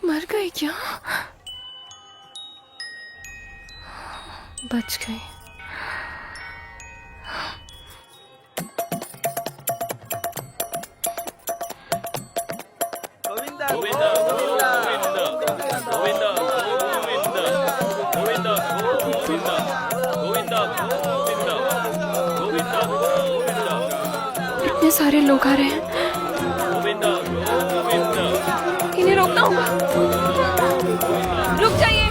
मर गई क्या? बच गई। इतने सारे लोग आ रहे हैं, इन्हें रोकना होगा। रुक जाइए।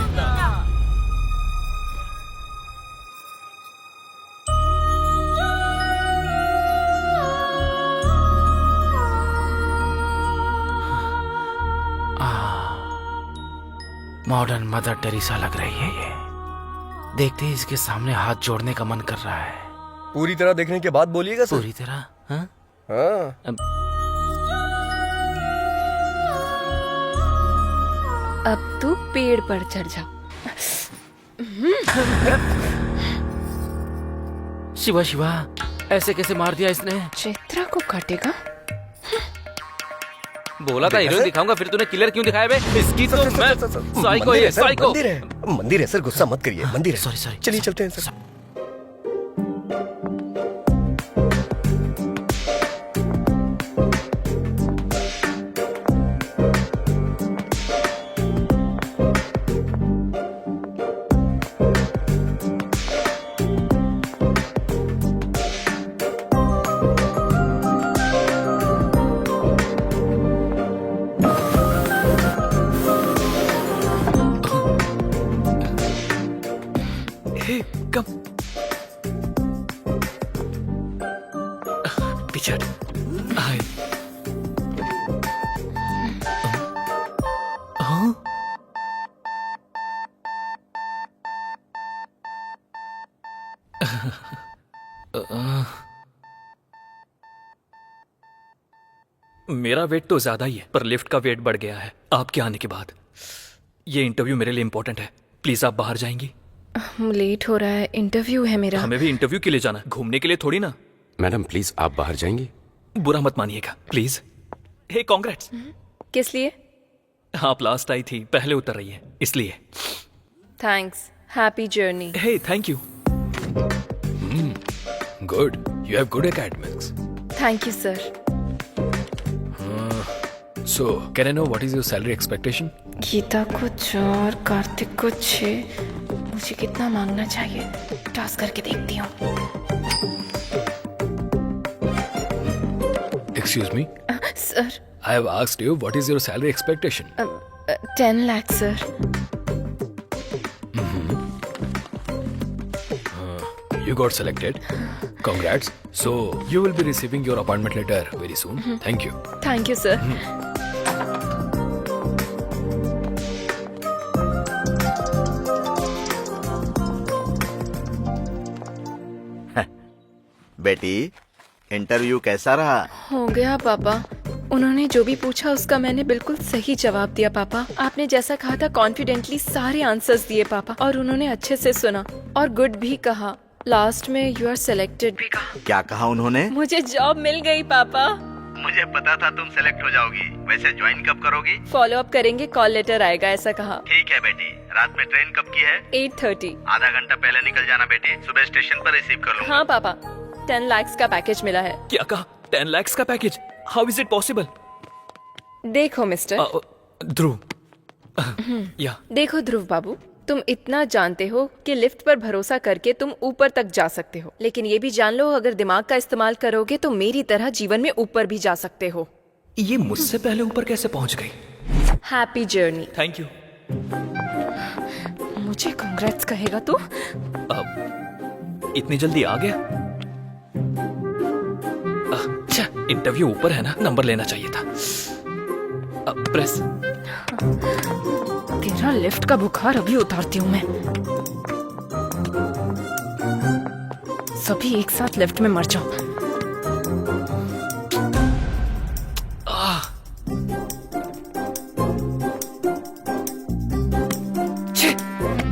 मॉडर्न मदर टेरेसा लग रही है ये। देखते ही इसके सामने हाथ जोड़ने का मन कर रहा है। पूरी तरह देखने के बाद बोलिएगा सर। पूरी तरह? हाँ? हाँ। अब तू पेड़ पर चढ़ जा। शिवा शिवा, ऐसे कैसे मार दिया इसने? चित्रा को काटेगा? बोला था हीरोइन दिखाऊंगा, फिर तूने किलर क्यों दिखाया बे? इसकी तो मैं साइको है, साइको। मंदिर है सर, गुस्सा मत करिए। मंदिर है। Sorry sorry. चलिए चलते हैं सर। कम पीछे हट। हाय। मेरा वेट तो ज्यादा ही है, पर लिफ्ट का वेट बढ़ गया है आपके आने के बाद। ये इंटरव्यू मेरे लिए इंपॉर्टेंट है, प्लीज आप बाहर जाएंगी? लेट हो रहा है, इंटरव्यू है मेरा। हमें भी इंटरव्यू के लिए जाना, घूमने के लिए थोड़ी ना। मैडम प्लीज आप बाहर जाएंगी? बुरा मत मानिएगा प्लीज। Hey congrats. किस लिए? आप लास्ट आई थी, पहले उतर रही है इसलिए। Thanks, happy journey. Hey thank you. Good, you have good academics. Thank you sir. So can I know what is your salary expectation? Geeta को 4, कार्तिक को 6। मुझे कितना मांगना चाहिए? टास्क करके देखती हूँ। Excuse me, sir. I have asked you what is your salary expectation? 10 lakh sir. You got selected. Congrats. So you will be receiving your appointment letter very soon. Thank you. Thank you sir. बेटी, interview कैसा रहा? हो गया पापा। उन्होंने जो भी पूछा उसका मैंने बिल्कुल सही जवाब दिया पापा। आपने जैसा कहा था कॉन्फिडेंटली सारे आंसर्स दिए पापा, और उन्होंने अच्छे से सुना और गुड भी कहा। लास्ट में यू आर सिलेक्टेड भी कहा। क्या कहा उन्होंने? मुझे जॉब मिल गई पापा। मुझे पता था तुम सेलेक्ट हो जाओगी। वैसे ज्वाइन कब करोगी? फॉलो अप करेंगे, कॉल लेटर आएगा ऐसा कहा। ठीक है बेटी। रात में ट्रेन कब की है? 8:30। आधा घंटा पहले निकल जाना बेटी, सुबह स्टेशन पर रिसीव कर लूंगा। हाँ पापा, 10 लाख का पैकेज मिला है। क्या कहा? 10 lakhs का package? How is it possible? देखो मिस्टर। ध्रुव। या देखो ध्रुव बाबू, तुम इतना जानते हो कि लिफ्ट पर भरोसा करके तुम ऊपर तक जा सकते हो, लेकिन ये भी जान लो अगर दिमाग का इस्तेमाल करोगे तो मेरी तरह जीवन में ऊपर भी जा सकते हो। ये मुझसे पहले ऊपर कैसे पहुंच गई? Happy journey. Thank you. मुझे कांग्रेट्स कहेगा तू? इतनी जल्दी आ गया? अच्छा, इंटरव्यू ऊपर है ना, नंबर लेना चाहिए था। प्रेस। तेरा लिफ्ट का बुखार अभी उतारती हूँ मैं। सभी एक साथ लिफ्ट में मर जाओ।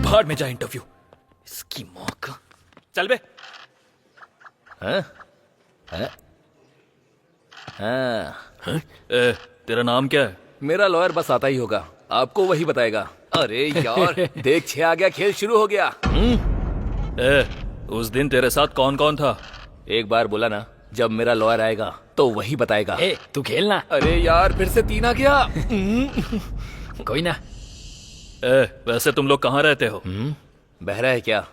भाड़ में जा इंटरव्यू। इसकी माँ का। चल बे। ए, तेरा नाम क्या है? मेरा लॉयर बस आता ही होगा, आपको वही बताएगा। अरे यार देख 6 आ गया, खेल शुरू हो गया। ए, उस दिन तेरे साथ कौन कौन था? एक बार बोला ना, जब मेरा लॉयर आएगा तो वही बताएगा। तू खेलना। अरे यार फिर से 3 आ गया। कोई ना। ए, वैसे तुम लोग कहाँ रहते हो? बहरा है क्या?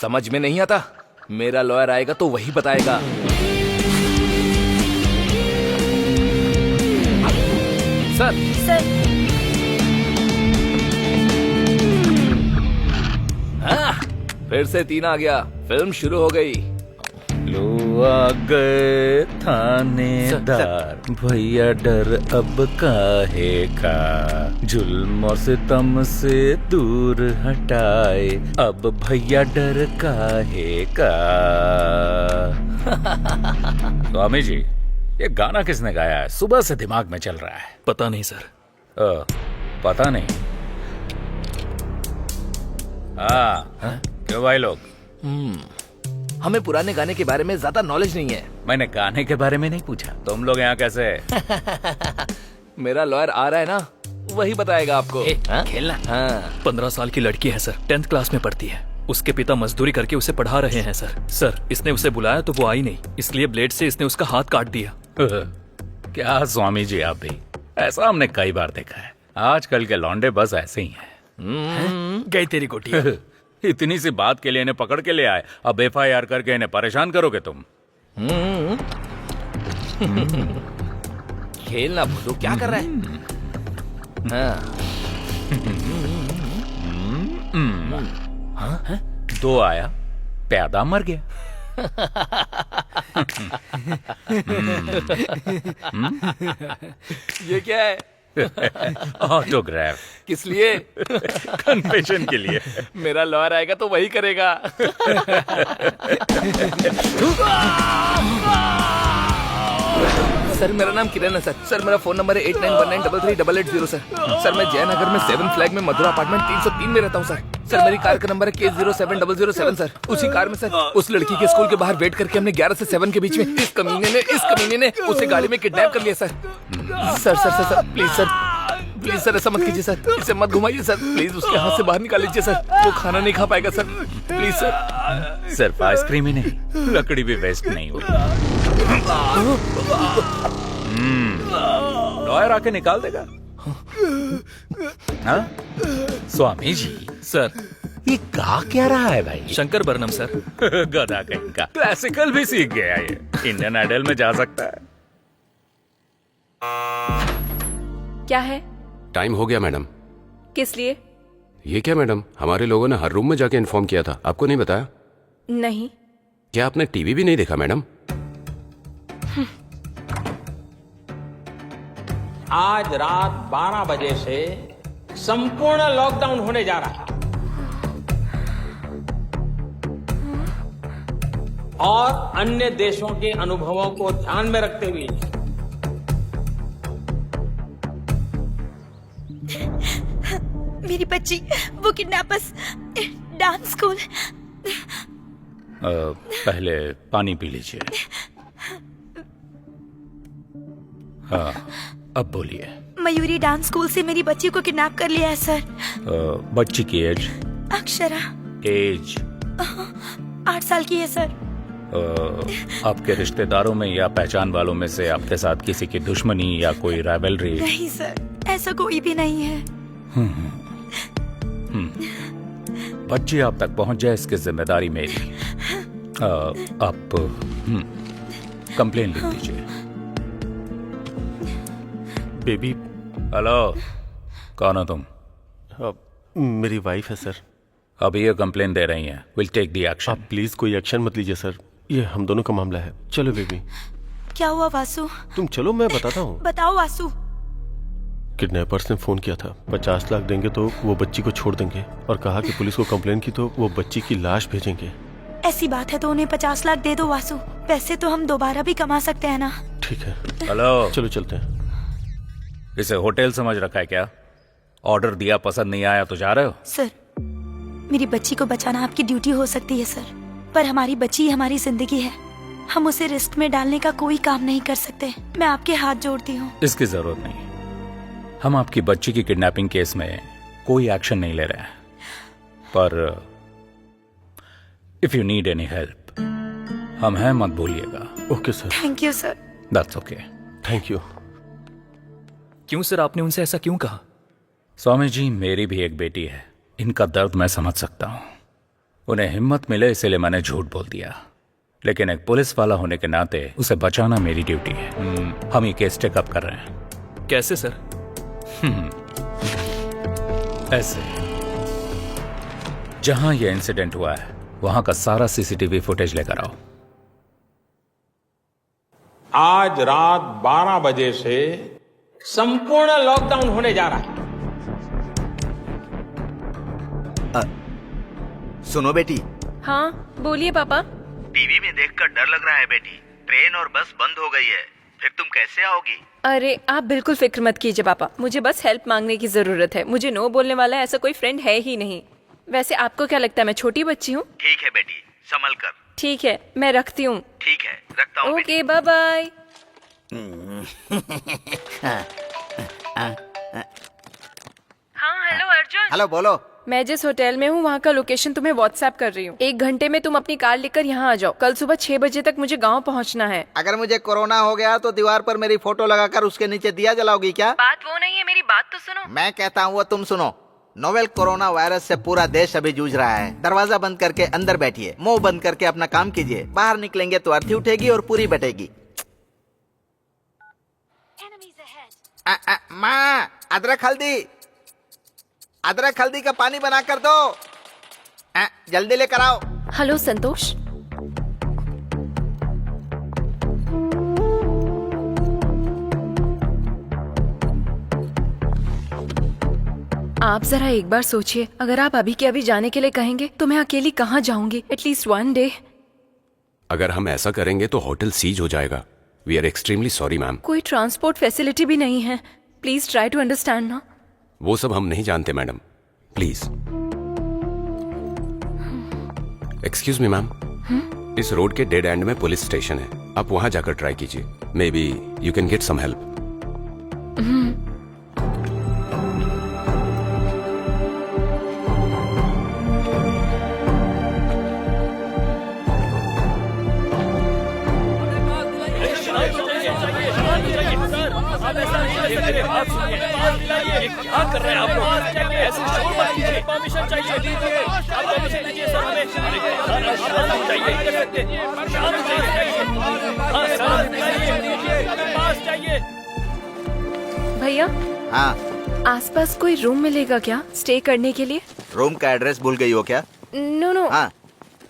समझ में नहीं आता? मेरा लॉयर आएगा तो वही बताएगा। सर सर हाँ, फिर से 3 आ गया, फिल्म शुरू हो गई। लो आ गए थानेदार, भैया डर अब काहे का, जुल्म और सितम से दूर हटाए, अब भैया डर काहे का। स्वामी जी, ये गाना किसने गाया है? सुबह से दिमाग में चल रहा है। पता नहीं सर। पता नहीं। हाँ, क्यों भाई लोग? हमें पुराने गाने के बारे में ज्यादा नॉलेज नहीं है। मैंने गाने के बारे में नहीं पूछा। तुम लोग यहाँ कैसे? मेरा लॉयर आ रहा है ना, वही बताएगा आपको। खेलना। हाँ 15 साल की लड़की है सर, 10th क्लास में पढ़ती है। उसके पिता मजदूरी करके उसे पढ़ा रहे हैं सर। सर, इसने उसे बुलाया तो वो आई नहीं, इसलिए ब्लेड से इसने उसका हाथ काट दिया। क्या स्वामी जी, आप भी ऐसा हमने कई बार देखा है। आजकल के लौंडे बस ऐसे ही हैं। गई तेरी गोटी। इतनी सी बात के लिए इन्हें पकड़ के ले आए, अब FIR करके इन्हें परेशान करोगे तुम? खेलना भूलो, क्या कर रहा है? हाँ 2 आया, प्यादा मर गया। ये क्या है? ऑटोग्राफ। किस लिए? कन्फेशन के लिए। मेरा लॉयर आएगा तो वही करेगा। सर मेरा नाम किरण है सर। सर मेरा फोन नंबर है 8919333880 सर। सर मैं जयनगर में 7 फ्लैग में मधुरा अपार्टमेंट 303 में रहता हूँ सर। सर मेरी कार का नंबर है K07007 सर। उसी कार में सर उस लड़की के स्कूल के बाहर वेट करके हमने 11 से 7 के बीच में इस कमीने ने उसे गाड़ी में किडनैप कर लिया sir. Sir sir sir sir please sir ऐसा मत कीजिए सर, इसे मत घुमाइए सर, प्लीज उसके हाथ से बाहर निकाल लीजिए सर, वो खाना नहीं खा पाएगा सर, प्लीज सर। सिर्फ आइसक्रीम ही नहीं, लकड़ी भी वेस्ट नहीं हुई। लॉयर आके निकाल देगा। हाँ? स्वामी जी, सर, ये गा क्या रहा है भाई? शंकर बरनम सर। गधा कहीं का, क्लासिकल भी सीख गया ये। इंडियन आइडल में जा सकता है। क्या है? टाइम हो गया मैडम। किस लिए? ये क्या मैडम, हमारे लोगों ने हर रूम में जाके इन्फॉर्म किया था, आपको नहीं बताया? नहीं। क्या आपने टीवी भी नहीं देखा मैडम? आज रात 12 बजे से संपूर्ण लॉकडाउन होने जा रहा है और अन्य देशों के अनुभवों को ध्यान में रखते हुए मेरी बच्ची, वो किडनैपर्स डांस स्कूल। पहले पानी पी लीजिए। हाँ, अब बोलिए। मयूरी डांस स्कूल से मेरी बच्ची को किडनैप कर लिया है सर। बच्ची की एज? अक्षरा। एज? 8 साल की है सर। आपके रिश्तेदारों में या पहचान वालों में से आपके साथ किसी की दुश्मनी या कोई राइवलरी? नहीं सर, ऐसा कोई भी नहीं है। बच्ची आप तक पहुंच जाए इसकी जिम्मेदारी मेरी। आप कंप्लेन लिख दीजिए। बेबी। हेलो, कौन हो तुम? मेरी वाइफ है सर। अभी ये कंप्लेन दे रही हैं। Will take the action. आप प्लीज कोई एक्शन मत लीजिए सर, ये हम दोनों का मामला है। चलो बेबी। क्या हुआ वासु? तुम चलो, मैं बताता हूँ। बताओ वासु। किडनैपर्स ने फोन किया था, 50 लाख देंगे तो वो बच्ची को छोड़ देंगे, और कहा कि पुलिस को कंप्लेन की तो वो बच्ची की लाश भेजेंगे। ऐसी बात है तो उन्हें 50 लाख दे दो वासु, पैसे तो हम दोबारा भी कमा सकते हैं ना। ठीक है। हेलो, चलो चलते हैं। इसे होटल समझ रखा है क्या? ऑर्डर दिया, पसंद नहीं आया तो जा रहे हो? सर, मेरी बच्ची को बचाना आपकी ड्यूटी हो सकती है सर, पर हमारी बच्ची हमारी जिंदगी है। हम उसे रिस्क में डालने का कोई काम नहीं कर सकते। मैं आपके हाथ जोड़ती हूँ। इसकी जरूरत नहीं। हम आपकी बच्ची की किडनैपिंग केस में कोई एक्शन नहीं ले रहे हैं, पर if you need any help हम हैं, मत भूलिएगा। Okay sir. Thank you sir. That's okay. Thank you. क्यों सर, आपने उनसे ऐसा क्यों कहा? स्वामी जी, मेरी भी एक बेटी है, इनका दर्द मैं समझ सकता हूँ। उन्हें हिम्मत मिले इसलिए मैंने झूठ बोल दिया, लेकिन एक पुलिस वाला होने के नाते उसे बचाना मेरी ड्यूटी है। हम ये केस टेकअप कर रहे हैं। कैसे सर? ऐसे, जहां यह इंसिडेंट हुआ है वहां का सारा सीसीटीवी फुटेज लेकर आओ। आज रात 12 बजे से संपूर्ण लॉकडाउन होने जा रहा है। सुनो बेटी, हाँ बोलिए पापा। टीवी में देखकर डर लग रहा है बेटी। ट्रेन और बस बंद हो गई है, फिर तुम कैसे आओगी? अरे आप बिल्कुल फिक्र मत कीजिए पापा, मुझे बस हेल्प मांगने की जरूरत है। मुझे नो बोलने वाला ऐसा कोई फ्रेंड है ही नहीं। वैसे आपको क्या लगता है मैं छोटी बच्ची हूँ? ठीक है बेटी, संभल कर। ठीक है, मैं रखती हूँ। ठीक है, रखता हूँ। Okay, bye bye. हाँ हेलो अर्जुन। हेलो, बोलो। मैं जिस होटल में हूँ वहाँ का लोकेशन तुम्हें व्हाट्सएप कर रही हूँ। 1 घंटे में तुम अपनी कार लेकर यहाँ आ जाओ। कल सुबह 6 बजे तक मुझे गाँव पहुँचना है। अगर मुझे कोरोना हो गया तो दीवार पर मेरी फोटो लगाकर उसके नीचे दिया जलाओगी क्या? बात वो नहीं है, मेरी बात तो सुनो। मैं कहता हूँ वो तुम सुनो। नोवेल कोरोना वायरस से पूरा देश अभी जूझ रहा है। दरवाजा बंद करके अंदर बैठिए, मुंह बंद करके अपना काम कीजिए। बाहर निकलेंगे तो अर्थी उठेगी और पूरी बटेगी। माँ, अदरक हल्दी का पानी बना कर दो। जल्दी लेकर आओ। हेलो संतोष। आप जरा एक बार सोचिए, अगर आप अभी के अभी जाने के लिए कहेंगे तो मैं अकेली कहाँ जाऊंगी? At least 1 day. अगर हम ऐसा करेंगे तो होटल सीज हो जाएगा। We are extremely sorry ma'am. कोई ट्रांसपोर्ट फैसिलिटी भी नहीं है। प्लीज ट्राई टू अंडरस्टैंड ना। वो सब हम नहीं जानते madam, please. Excuse me ma'am, इस रोड के डेड एंड में पुलिस स्टेशन है, आप वहां जाकर ट्राई कीजिए। Maybe you can get some help. क्या कर रहे हैं आप लोग? ऐसे शोर मत कीजिए। परमिशन चाहिए, दीजिए। आप परमिशन दीजिए सर हमें। शांत चाहिए। शांत चाहिए। हाँ, शांत चाहिए। हमें पास चाहिए। भैया, हाँ, आसपास कोई रूम मिलेगा क्या स्टे करने के लिए? रूम का एड्रेस भूल गई हो क्या? नो, हाँ,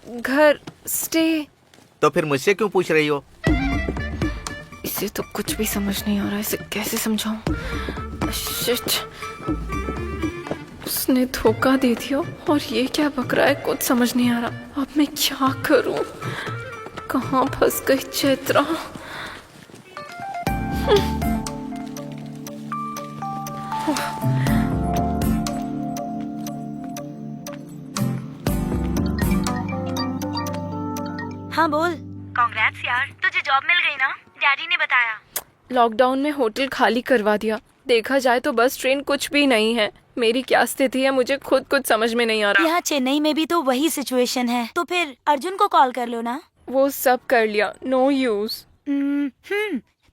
घर स्टे। तो फिर मुझसे क्यों पूछ रही हो? इसे तो कुछ भी समझ नहीं आ रहा, इसे कैसे समझाऊं? शिट, उसने धोखा दे दिया और ये क्या बक रहा है, कुछ समझ नहीं आ रहा। अब मैं क्या करूं? कहाँ फंस गई चैत्रा? हाँ बोल। कांग्रेट्स यार, तुझे जॉब मिल गई ना? डैडी ने बताया। लॉकडाउन में होटल खाली करवा दिया। देखा जाए तो बस ट्रेन कुछ भी नहीं है। मेरी क्या स्थिति है मुझे खुद कुछ समझ में नहीं आ रहा। यहाँ चेन्नई में भी तो वही सिचुएशन है, तो फिर अर्जुन को कॉल कर लो ना। वो सब कर लिया, नो यूज।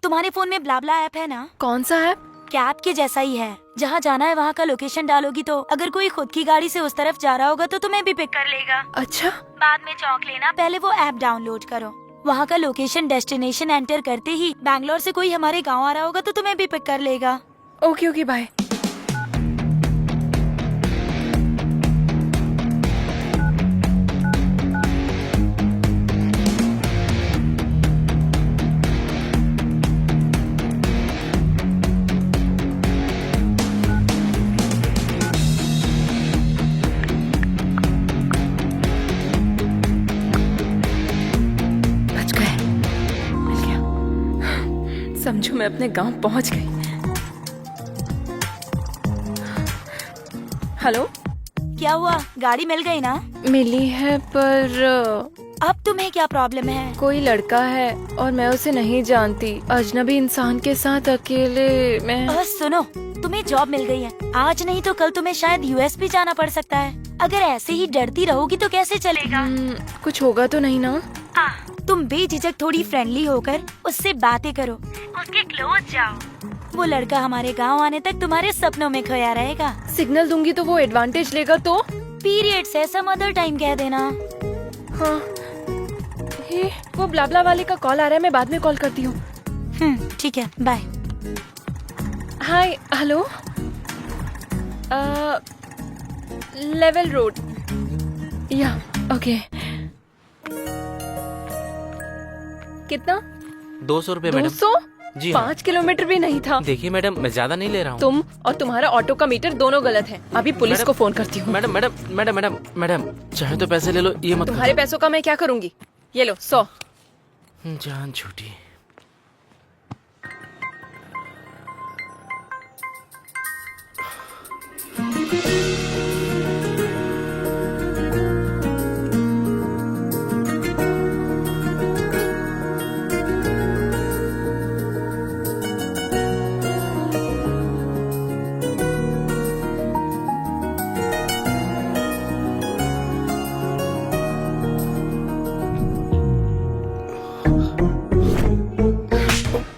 तुम्हारे फोन में ब्लाब्ला ऐप है ना? कौन सा ऐप? कैब के जैसा ही है। जहाँ जाना है वहाँ का लोकेशन डालोगी तो अगर कोई खुद की गाड़ी से उस तरफ जा रहा होगा तो तुम्हें भी पिक कर लेगा। अच्छा, बाद में चौंक लेना। पहले वो ऐप डाउनलोड करो, वहाँ का लोकेशन डेस्टिनेशन एंटर करते ही बैंगलोर से कोई हमारे गाँव आ रहा होगा तो तुम्हें भी पिक कर लेगा। Okay bye. बच गए, मिल गया। समझो मैं अपने गांव पहुंच गई। हेलो, क्या हुआ? गाड़ी मिल गई ना? मिली है पर अब तुम्हें क्या प्रॉब्लम है? कोई लड़का है और मैं उसे नहीं जानती। अजनबी इंसान के साथ अकेले मैं। सुनो, तुम्हें जॉब मिल गई है। आज नहीं तो कल तुम्हें शायद यूएस भी जाना पड़ सकता है। अगर ऐसे ही डरती रहोगी तो कैसे चलेगा? कुछ होगा तो नहीं ना? तुम बेझिझक थोड़ी फ्रेंडली होकर उससे बातें करो, उसके क्लोज जाओ। वो लड़का हमारे गांव आने तक तुम्हारे सपनों में खोया रहेगा। सिग्नल दूंगी तो वो एडवांटेज लेगा तो? पीरियड्स है, सम अदर टाइम कह देना। हाँ, हे, वो ब्लाब्ला वाले का कॉल आ रहा है, मैं बाद में कॉल करती हूँ। ठीक है, बाय। हाय, हेलो, लेवल रोड। या ओके। कितना? 200 रुपए मैडम। 200? जी हाँ। 5 किलोमीटर भी नहीं था। देखिए मैडम, मैं ज्यादा नहीं ले रहा हूँ। तुम और तुम्हारा ऑटो का मीटर दोनों गलत है। अभी पुलिस मैडम, को फोन करती हूँ। Madam madam madam madam madam चाहे तो पैसे ले लो, ये मत तुम्हारे पैसों का मैं क्या करूँगी? ये लो 100। जान छूटी।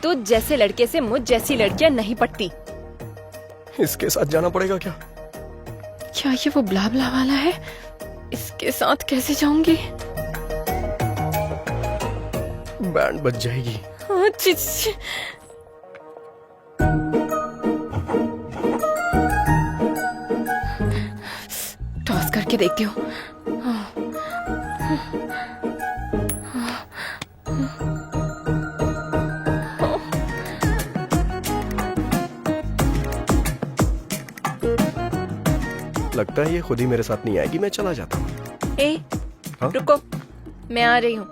तो जैसे लड़के से मुझ जैसी लड़कियां नहीं पटती। इसके साथ जाना पड़ेगा क्या? क्या ये वो ब्लाब्ला वाला है? इसके साथ कैसे जाऊंगी? बैंड बज जाएगी। हाँ, छी, छी। टॉस करके देखती हूँ। लगता है ये खुद ही मेरे साथ नहीं आएगी, मैं चला जाता हूँ। ए, हाँ? रुको, मैं आ रही हूँ।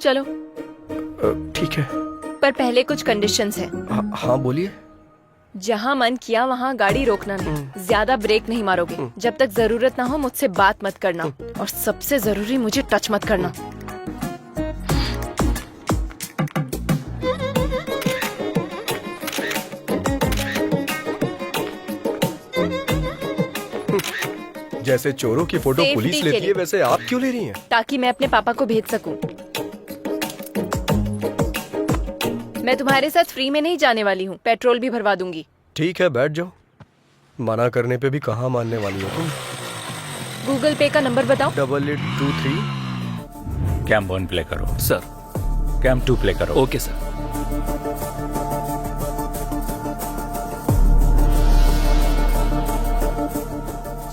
चलो। ठीक है। पर पहले कुछ कंडीशंस है। हाँ बोलिए। जहाँ मन किया वहाँ गाड़ी रोकना नहीं, ज्यादा ब्रेक नहीं मारोगे। जब तक जरूरत ना हो मुझसे बात मत करना, और सबसे जरूरी मुझे टच मत करना। जैसे चोरों की फोटो Safety पुलिस के लेती है, लिए। वैसे आप क्यों ले रही हैं? ताकि मैं अपने पापा को भेज सकूं। मैं तुम्हारे साथ फ्री में नहीं जाने वाली हूँ, पेट्रोल भी भरवा दूंगी। ठीक है, बैठ जाओ। मना करने पे भी कहाँ मानने वाली हो तुम? गूगल पे का नंबर बताओ। 8823। कैम 1 प्ले करो। सर। कैम 2 प्ले करो। Okay sir.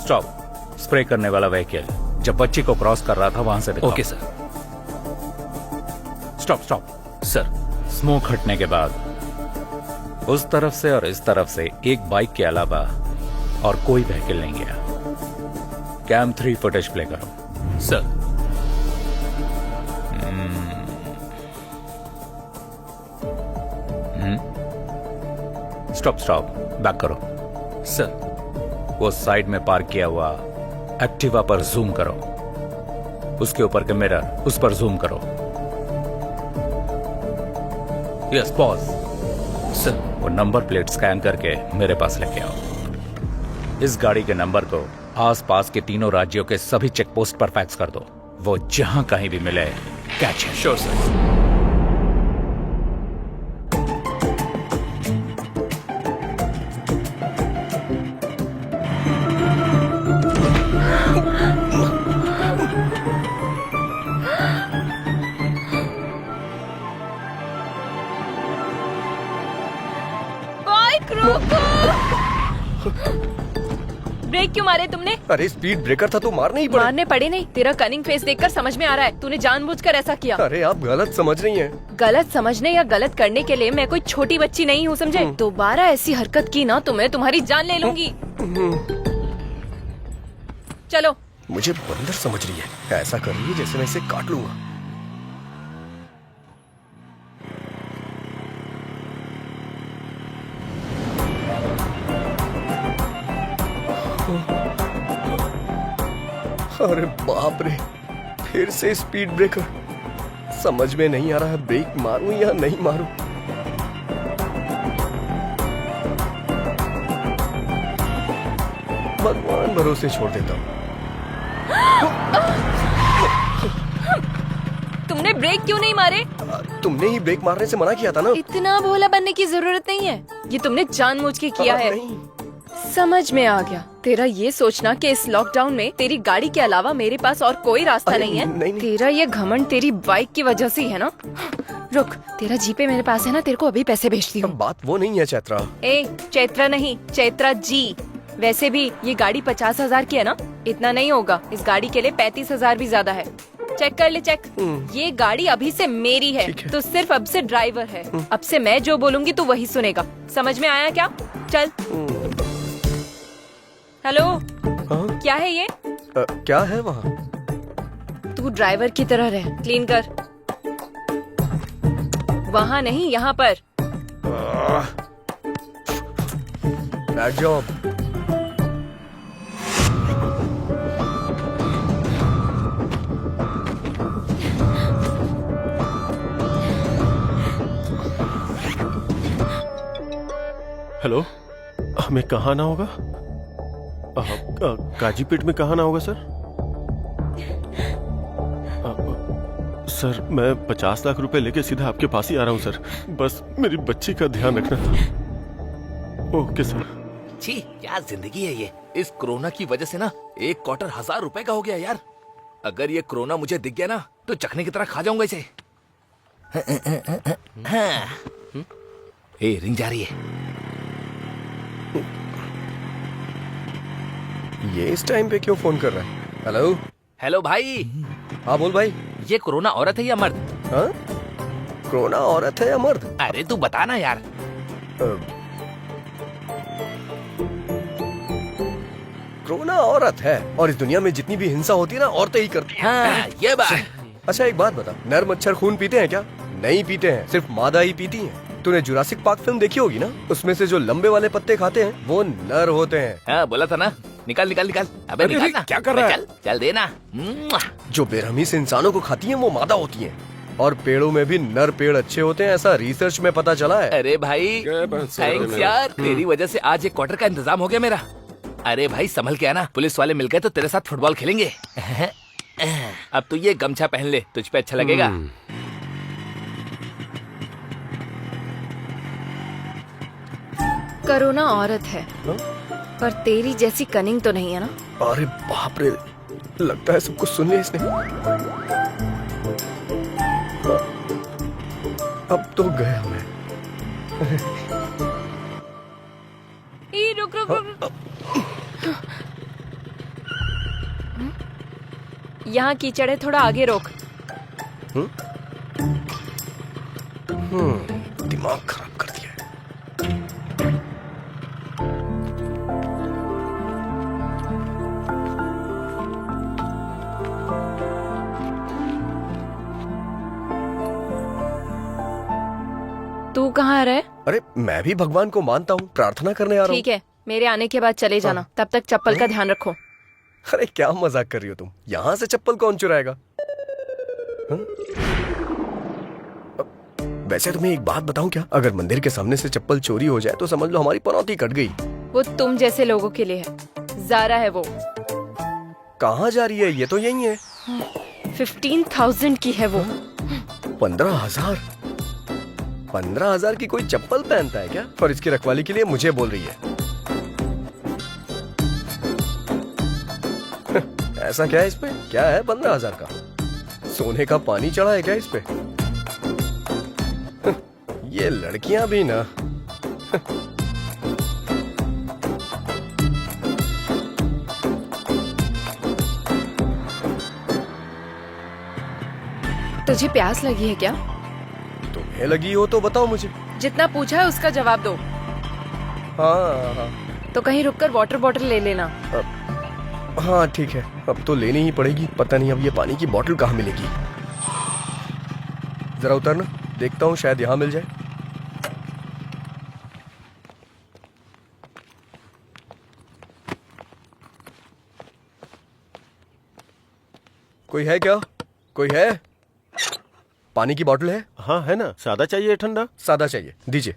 स्टॉप। स्प्रे करने वाला व्हीकल जब बच्ची को क्रॉस कर रहा था वहां से दिखाओ। Okay sir. Stop stop. Sir. Smoke हटने के बाद उस तरफ से और इस तरफ से एक बाइक के अलावा और कोई व्हीकल नहीं गया। कैम 3 फुटेज प्ले करो। सर। Stop stop. बैक करो। सर। वो साइड में पार्क किया हुआ एक्टिवा पर जूम करो। उसके ऊपर के मिरर, उस पर जूम करो। Yes, pause. सर। वो नंबर प्लेट स्कैन करके मेरे पास लेके आओ। इस गाड़ी के नंबर को आसपास के तीनों राज्यों के सभी चेक पोस्ट पर फैक्स कर दो। वो जहां कहीं भी मिले कैच है। Sure sir. बाइक रोको। ब्रेक क्यों मारे तुमने? अरे स्पीड ब्रेकर था तो मारने ही पड़े। मारने पड़े नहीं, तेरा कनिंग फेस देखकर समझ में आ रहा है तूने जानबूझकर ऐसा किया। अरे आप गलत समझ रही हैं। गलत समझने या गलत करने के लिए मैं कोई छोटी बच्ची नहीं हूँ, समझे? दोबारा ऐसी हरकत की ना तो मैं तुम्हारी जान ले लूंगी। चलो। मुझे बंदर समझ रही है, ऐसा कर रही है जैसे मैं इसे काट लूंगा। अरे बाप रे, फिर से स्पीड ब्रेकर। समझ में नहीं आ रहा है ब्रेक मारूं या नहीं मारूं। भगवान भरोसे छोड़ देता हूं। तुमने ब्रेक क्यों नहीं मारे? तुमने ही ब्रेक मारने से मना किया था ना। इतना भोला बनने की जरूरत नहीं है, ये तुमने जानबूझ के किया है। नहीं। समझ में आ गया। तेरा ये सोचना कि इस लॉकडाउन में तेरी गाड़ी के अलावा मेरे पास और कोई रास्ता नहीं है। नहीं। तेरा ये घमंड तेरी बाइक की वजह से ही है ना। रुक, तेरा जीपे मेरे पास है ना, तेरे को अभी पैसे भेजती हूँ। बात वो नहीं है चैत्रा। ए, चैत्रा नहीं, चैत्रा जी। वैसे भी ये गाड़ी 50,000 की है ना, इतना नहीं होगा। इस गाड़ी के लिए 35,000 भी ज्यादा है। चेक कर ले, चेक। ये गाड़ी अभी से मेरी है, तो सिर्फ अब से ड्राइवर है। अब से मैं जो बोलूंगी तू वही सुनेगा। समझ में आया क्या? चल। हेलो, क्या है ये? क्या है वहाँ? तू ड्राइवर की तरह रह, क्लीन कर। वहाँ नहीं, यहाँ पर। Bad job. हेलो, हमें कहाँ आना होगा? काजीपेट में कहाँ आना होगा सर? सर मैं 50 लाख रुपए लेके सीधा आपके पास ही आ रहा हूँ सर। बस मेरी बच्ची का ध्यान रखना था। Okay sir. छी, क्या जिंदगी है ये। इस कोरोना की वजह से ना एक क्वार्टर 1000 रुपए का हो गया यार। अगर ये कोरोना मुझे दिख गया ना तो चखने की तरह खा जाऊंगा इसे। ए, रिंग जा रही है। ये इस टाइम पे क्यों फोन कर रहा है? हेलो। हेलो भाई। हाँ बोल भाई। ये कोरोना औरत है या मर्द? हाँ? कोरोना औरत है या मर्द? अरे तू बता ना यार। कोरोना औरत है, और इस दुनिया में जितनी भी हिंसा होती है ना, औरतें ही करती हैं। हाँ, ये बात। अच्छा एक बात बता, नर मच्छर खून पीते हैं क्या? नहीं पीते हैं, सिर्फ मादा ही पीती हैं। तूने जुरासिक पार्क फिल्म देखी होगी ना, उसमें से जो लंबे वाले पत्ते खाते हैं वो नर होते हैं। हाँ, बोला था ना। निकाल निकाल निकाल। अबे निकाल ना। क्या कर रहा है? चल चल देना। जो बेरहमी से इंसानों को खाती हैं वो मादा होती हैं, और पेड़ों में भी नर पेड़ अच्छे होते हैं, ऐसा रिसर्च में पता चला है। अरे भाई थैंक्स यार, तेरी वजह से आज एक क्वार्टर का इंतजाम हो गया मेरा। अरे भाई संभल के आना, पुलिस वाले मिल गए तो तेरे साथ फुटबॉल खेलेंगे। अब तू ये गमछा पहन ले, तुझ पे अच्छा लगेगा। कोरोना औरत है, पर तेरी जैसी कनिंग तो नहीं है ना। अरे बाप रे, लगता है सब कुछ सुन लिया इसने। अब तो गया मैं। रुक रुक रुक। यहाँ कीचड़ है, थोड़ा आगे रोक। दिमाग खराब कर दिया है। तू कहाँ रहे? अरे मैं भी भगवान को मानता हूँ, प्रार्थना करने आ रहा हूँ। ठीक है, मेरे आने के बाद चले जाना। तब तक चप्पल का ध्यान रखो। अरे क्या मजाक कर रही हो तुम? यहाँ से चप्पल कौन चुराएगा? वैसे तुम्हें एक बात बताऊं क्या? अगर मंदिर के सामने से चप्पल चोरी हो जाए तो समझ लो हमारी पनौती कट गई। वो तुम जैसे लोगों के लिए है। ज़ारा है वो। कहाँ जा रही है? ये तो यही है। 15,000 की है वो। 15,000? 15,000 की कोई चप्पल पहनता है क्या? और इसकी रखवाली के लिए मुझे बोल रही है। ऐसा क्या है इसपे? क्या है 15,000 का? सोने का पानी चढ़ा है क्या इसपे? ये लड़कियां भी ना। तुझे प्यास लगी है क्या? तुम्हें लगी हो तो बताओ मुझे। जितना पूछा है उसका जवाब दो। हाँ। तो कहीं रुककर वाटर बॉटल ले लेना। हाँ ठीक है, अब तो लेनी ही पड़ेगी। पता नहीं अब ये पानी की बोतल कहाँ मिलेगी। जरा उतरना, देखता हूँ शायद यहाँ मिल जाए। कोई है क्या? कोई है? पानी की बोतल है? हाँ है ना, सादा चाहिए ठंडा? सादा चाहिए, दीजिए।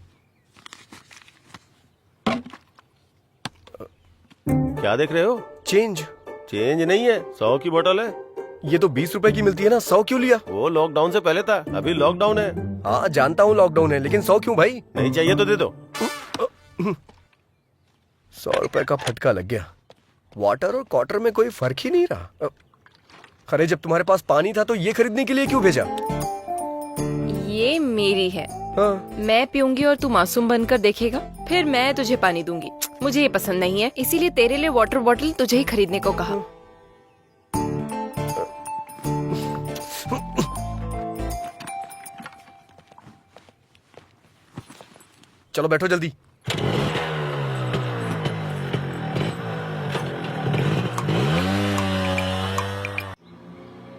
क्या देख रहे हो? चेंज। चेंज नहीं है, 100 की बोतल है। ये तो 20 रुपए की मिलती है ना, 100 क्यों लिया? वो लॉकडाउन से पहले था, अभी लॉकडाउन है। हाँ जानता हूँ लॉकडाउन है, लेकिन 100 क्यों भाई? नहीं चाहिए तो दे दो। 100 रुपए का फटका लग गया। वाटर और क्वार्टर में कोई फर्क ही नहीं रहा। अरे जब तुम्हारे पास पानी था तो ये खरीदने के लिए क्यों भेजा? ये मेरी है। हाँ। मैं पीऊंगी और तू मासूम बनकर देखेगा, फिर मैं तुझे पानी दूंगी। मुझे ये पसंद नहीं है, इसीलिए तेरे लिए वाटर बॉटल तुझे ही खरीदने को कहा। चलो बैठो जल्दी।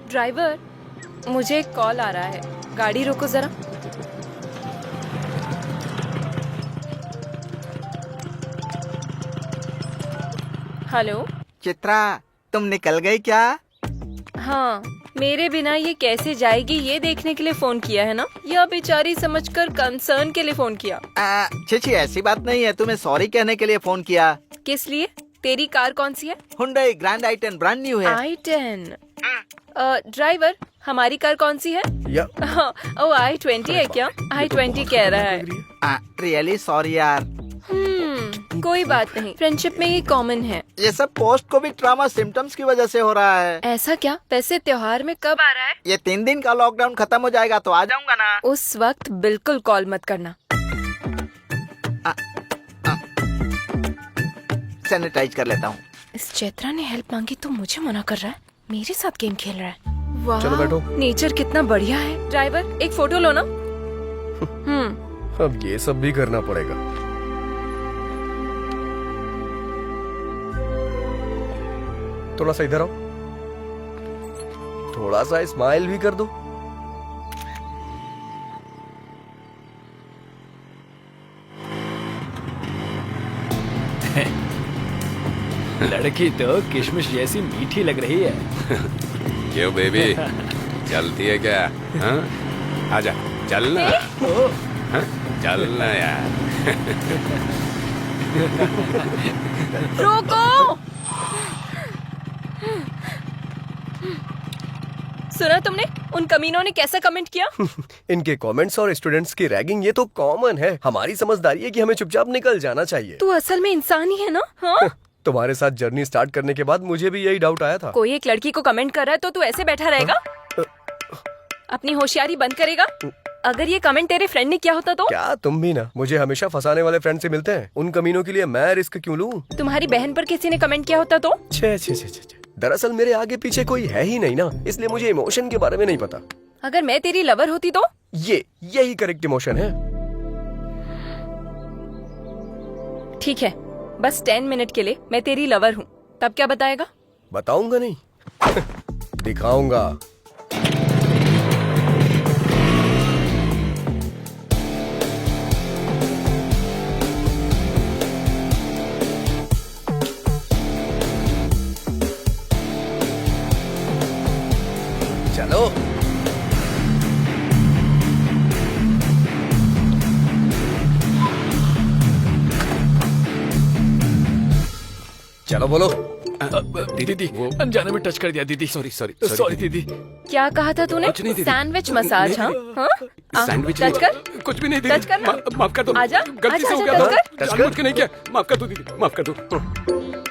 ड्राइवर, मुझे एक कॉल आ रहा है, गाड़ी रोको जरा। हेलो चित्रा, तुम निकल गई क्या? हाँ, मेरे बिना ये कैसे जाएगी ये देखने के लिए फोन किया है ना, या बेचारी समझकर कंसर्न के लिए फोन किया? छी ऐसी बात नहीं है, तुम्हें सॉरी कहने के लिए फोन किया। किस लिए? तेरी कार कौन सी है? Hyundai grand i10 brand new है। i10। ड्राइवर, हमारी कार कौन सी है? या ओ i20 है क्या? i20 कह रहा है। रियली सॉरी यार। कोई बात नहीं, फ्रेंडशिप में ये कॉमन है। ये सब पोस्ट कोविड ट्रॉमा सिम्टम्स की वजह से हो रहा है। ऐसा क्या? वैसे त्योहार में कब आ रहा है? ये 3 दिन का लॉकडाउन खत्म हो जाएगा तो आ जाऊंगा ना। उस वक्त बिल्कुल कॉल मत करना। सैनिटाइज कर लेता हूँ। इस चैत्रा ने हेल्प मांगी तो मुझे मना कर रहा है, मेरे साथ गेम खेल रहा है। वाह, चलो बैठो। नेचर कितना बढ़िया है। ड्राइवर, एक फोटो लो ना। अब ये सब भी करना पड़ेगा। थोड़ा सा इधर आओ, थोड़ा सा स्माइल भी कर दो। लड़की तो किशमिश जैसी मीठी लग रही है। क्यों बेबी, चलती है क्या? हाँ? आजा, चलना। हाँ? चलना यार। रोको। सुना तुमने? उन कमीनों ने कैसा कमेंट किया? इनके कमेंट्स और स्टूडेंट्स की रैगिंग ये तो कॉमन है। हमारी समझदारी है कि हमें चुपचाप निकल जाना चाहिए। तू असल में इंसान ही है ना? हाँ? तुम्हारे साथ जर्नी स्टार्ट करने के बाद मुझे भी यही डाउट आया था। कोई एक लड़की को कमेंट कर रहा है तो तू ऐसे बैठा रहेगा? अपनी होशियारी बंद करेगा? अगर ये कमेंट तेरे फ्रेंड ने किया होता तो? क्या तुम भी ना मुझे हमेशा फंसाने वाले फ्रेंड से मिलते हैं। उन कमीनों के लिए मैं रिस्क क्यों लूं? तुम्हारी बहन पर किसी ने कमेंट किया होता तो? छे छे छे छे। दरअसल मेरे आगे पीछे कोई है ही नहीं ना, इसलिए मुझे इमोशन के बारे में नहीं पता। अगर मैं तेरी लवर होती तो? यही करेक्ट इमोशन है। ठीक है, बस 10 मिनट के लिए मैं तेरी लवर हूँ, तब क्या बताएगा? बताऊंगा नहीं, दिखाऊंगा। चलो चलो बोलो। दीदी, अनजाने में टच कर दिया दीदी। सॉरी दीदी। क्या कहा था तूने? कुछ नहीं दीदी। Sandwich massage? हाँ? सैंडविच टच कर। कुछ भी नहीं टच दीदी। कर। माफ कर दो। आजा, गलती से हो आजा, गया। टच कर। जानबूझ के नहीं किया। माफ कर दो दीदी, माफ कर दो।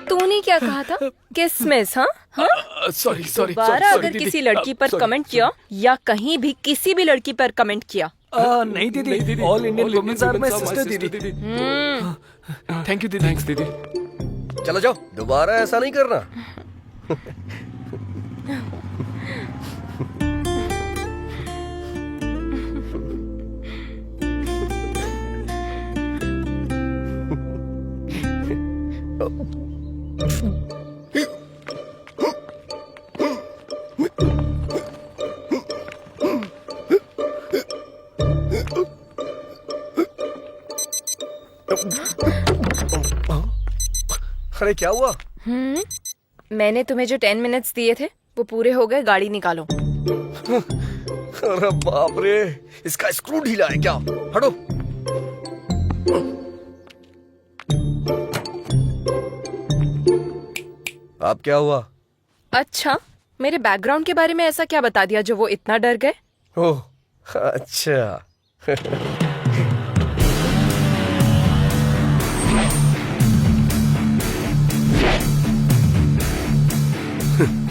तूने क्या कहा था? किसमिस? हाँ? सॉरी दोबारा अगर किसी लड़की पर कमेंट किया या कहीं भी किसी भी लड़की पर कमेंट किया, नहीं दीदी, all Indian womens are my sister दीदी। थैंक यू दीदी। थैंक्स दीदी। चलो जाओ, दोबारा ऐसा नहीं करना। अरे क्या हुआ? मैंने तुम्हें जो 10 मिनट्स दिए थे वो पूरे हो गए, गाड़ी निकालो। अरे बाप रे, इसका स्क्रू ढीला है क्या? हटो। अब क्या हुआ? अच्छा, मेरे बैकग्राउंड के बारे में ऐसा क्या बता दिया जो वो इतना डर गए? ओह अच्छा।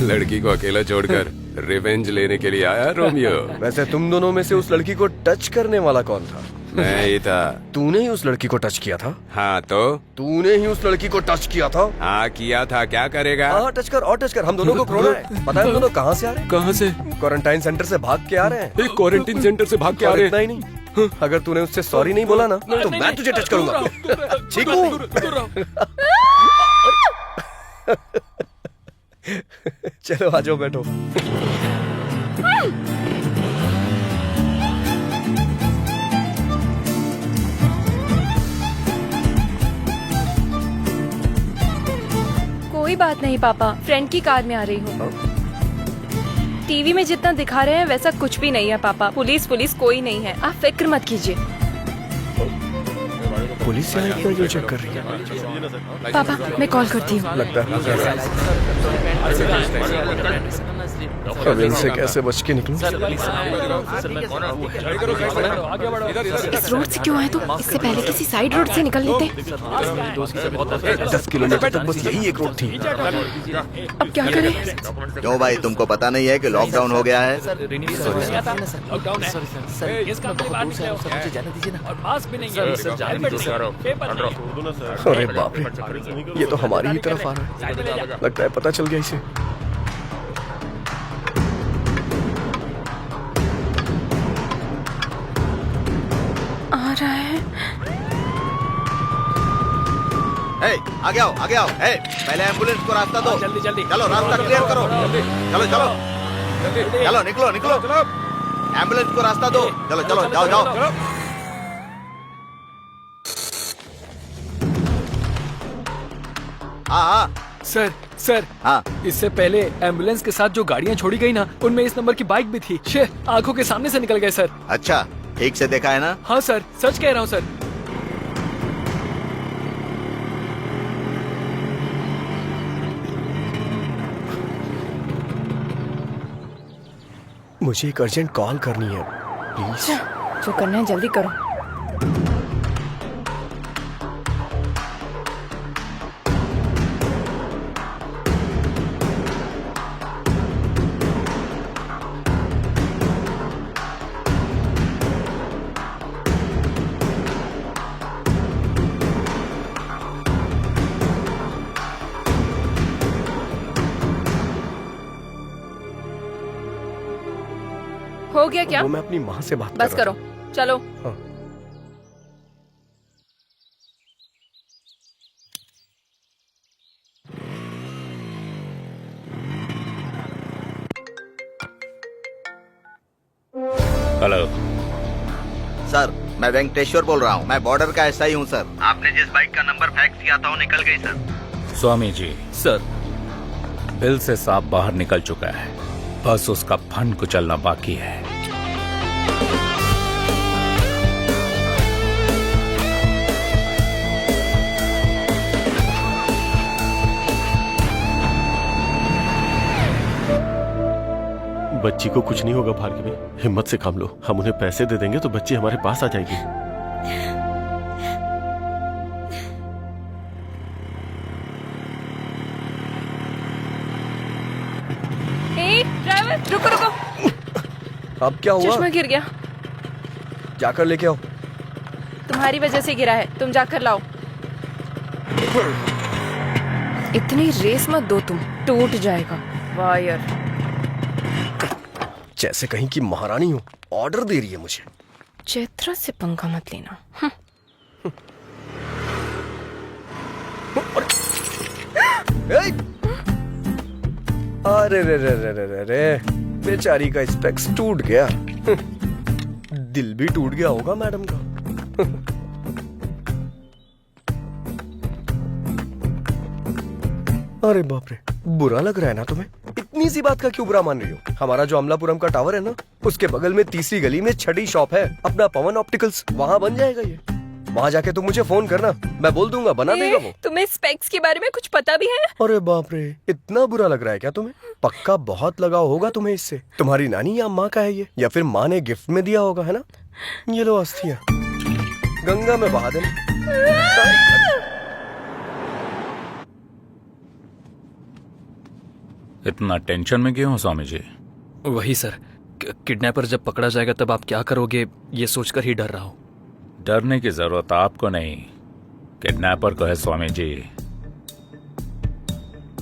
लड़की को अकेला छोड़कर रिवेंज लेने के लिए आया रोमियो। वैसे तुम दोनों में से उस लड़की को टच करने वाला कौन था? मैं ही था। तूने ही उस लड़की को टच किया था? हाँ तो? तूने ही उस लड़की को टच किया था? हाँ किया था, क्या करेगा? हाँ टच कर और टच कर, हम दोनों को कोरोना है। पता है हम दोनों कहाँ से आ रहे हैं? कहाँ से? क्वारंटाइन सेंटर से भाग के आ रहे हैं। क्वारंटीन सेंटर से भाग के आ और रहे इतना ही नहीं, अगर तूने उससे सॉरी नहीं बोला ना तो मैं तुझे टच करूंगा। ठीक हूँ? चलो आ जाओ, बैठो। कोई बात नहीं पापा, फ्रेंड की कार में आ रही हूँ। टीवी में जितना दिखा रहे हैं वैसा कुछ भी नहीं है पापा। पुलिस कोई नहीं है, आप फिक्र मत कीजिए। पुलिस यहाँ इतना क्यों चेक कर रही है? पापा मैं कॉल करती हूँ। लगता है अब इनसे कैसे बच के निकलूं? इस रोड से क्यों आए तुम? इससे पहले किसी साइड रोड से निकल लेते। 10 किलोमीटर तक बस यही एक रोड थी। अब क्या करें? क्यों भाई, तुमको पता नहीं है कि लॉकडाउन हो गया है? अरे बाप रे, ये तो हमारी ही तरफ आ रहा है। लगता है पता चल गया इसे। आ रहा है। आगे आओ, आगे आओ। पहले एम्बुलेंस को रास्ता दो। जल्दी जल्दी, चलो रास्ता क्लियर करो। चलो चलो चलो, निकलो निकलो। एम्बुलेंस को रास्ता दो। चलो चलो, जाओ जाओ। हाँ हाँ सर हाँ। इससे पहले एम्बुलेंस के साथ जो गाड़ियाँ छोड़ी गई ना, उनमें इस नंबर की बाइक भी थी। आंखों के सामने से निकल गए सर। अच्छा, ठीक से देखा है ना? हाँ सर, सच कह रहा हूँ सर। मुझे एक अर्जेंट कॉल करनी है, प्लीज। जो करना है जल्दी करो। हो गया क्या? वो मैं अपनी माँ से बात बस कर रहा करो, चलो। हाँ। हेलो सर, मैं वेंकटेश्वर बोल रहा हूँ। मैं बॉर्डर का एसआई हूँ सर। आपने जिस बाइक का नंबर फैक्स किया था वो निकल गई sir. Swami ji, sir bill से सांप बाहर निकल चुका है, बस उसका फन कुचलना बाकी है। बच्ची को कुछ नहीं होगा भार्गवी, हिम्मत से काम लो। हम उन्हें पैसे दे देंगे तो बच्ची हमारे पास आ जाएगी। ड्राइवर रुको रुको। अब क्या हुआ? चश्मा गिर गया। जाकर लेके आओ। तुम्हारी वजह से गिरा है, तुम जाकर लाओ। इतनी रेस मत दो तुम, टूट जाएगा वायर। जैसे कहीं की महारानी हो, ऑर्डर दे रही है मुझे। चैत्रा से पंगा मत लेना। अरे रे रे रे रे रे रे, बेचारी का स्पेक्स टूट गया। दिल भी टूट गया होगा मैडम का। अरे बाप रे, बुरा लग रहा है ना तुम्हें? इतनी सी बात का क्यों बुरा मान रही हो? हमारा जो अमलापुरम का टावर है ना, उसके बगल में तीसरी गली में छठी शॉप है अपना पवन ऑप्टिकल्स, वहाँ बन जाएगा ये। वहाँ जाके तुम मुझे फोन करना, मैं बोल दूंगा, बना देगा वो। तुम्हें स्पेक्स के बारे में कुछ पता भी है? अरे बाप रे, इतना बुरा लग रहा है क्या तुम्हें? पक्का बहुत लगाव होगा तुम्हें इससे। तुम्हारी नानी या माँ का है ये, या फिर माँ ने गिफ्ट में दिया होगा, है ना? ये लो अस्थियाँ, गंगा में बहा देना। इतना टेंशन में क्यों हो स्वामी जी? वही सर, किडनैपर जब पकड़ा जाएगा तब आप क्या करोगे, ये सोचकर ही डर रहा हूँ। डरने की जरूरत आपको नहीं, किडनैपर को है स्वामी जी।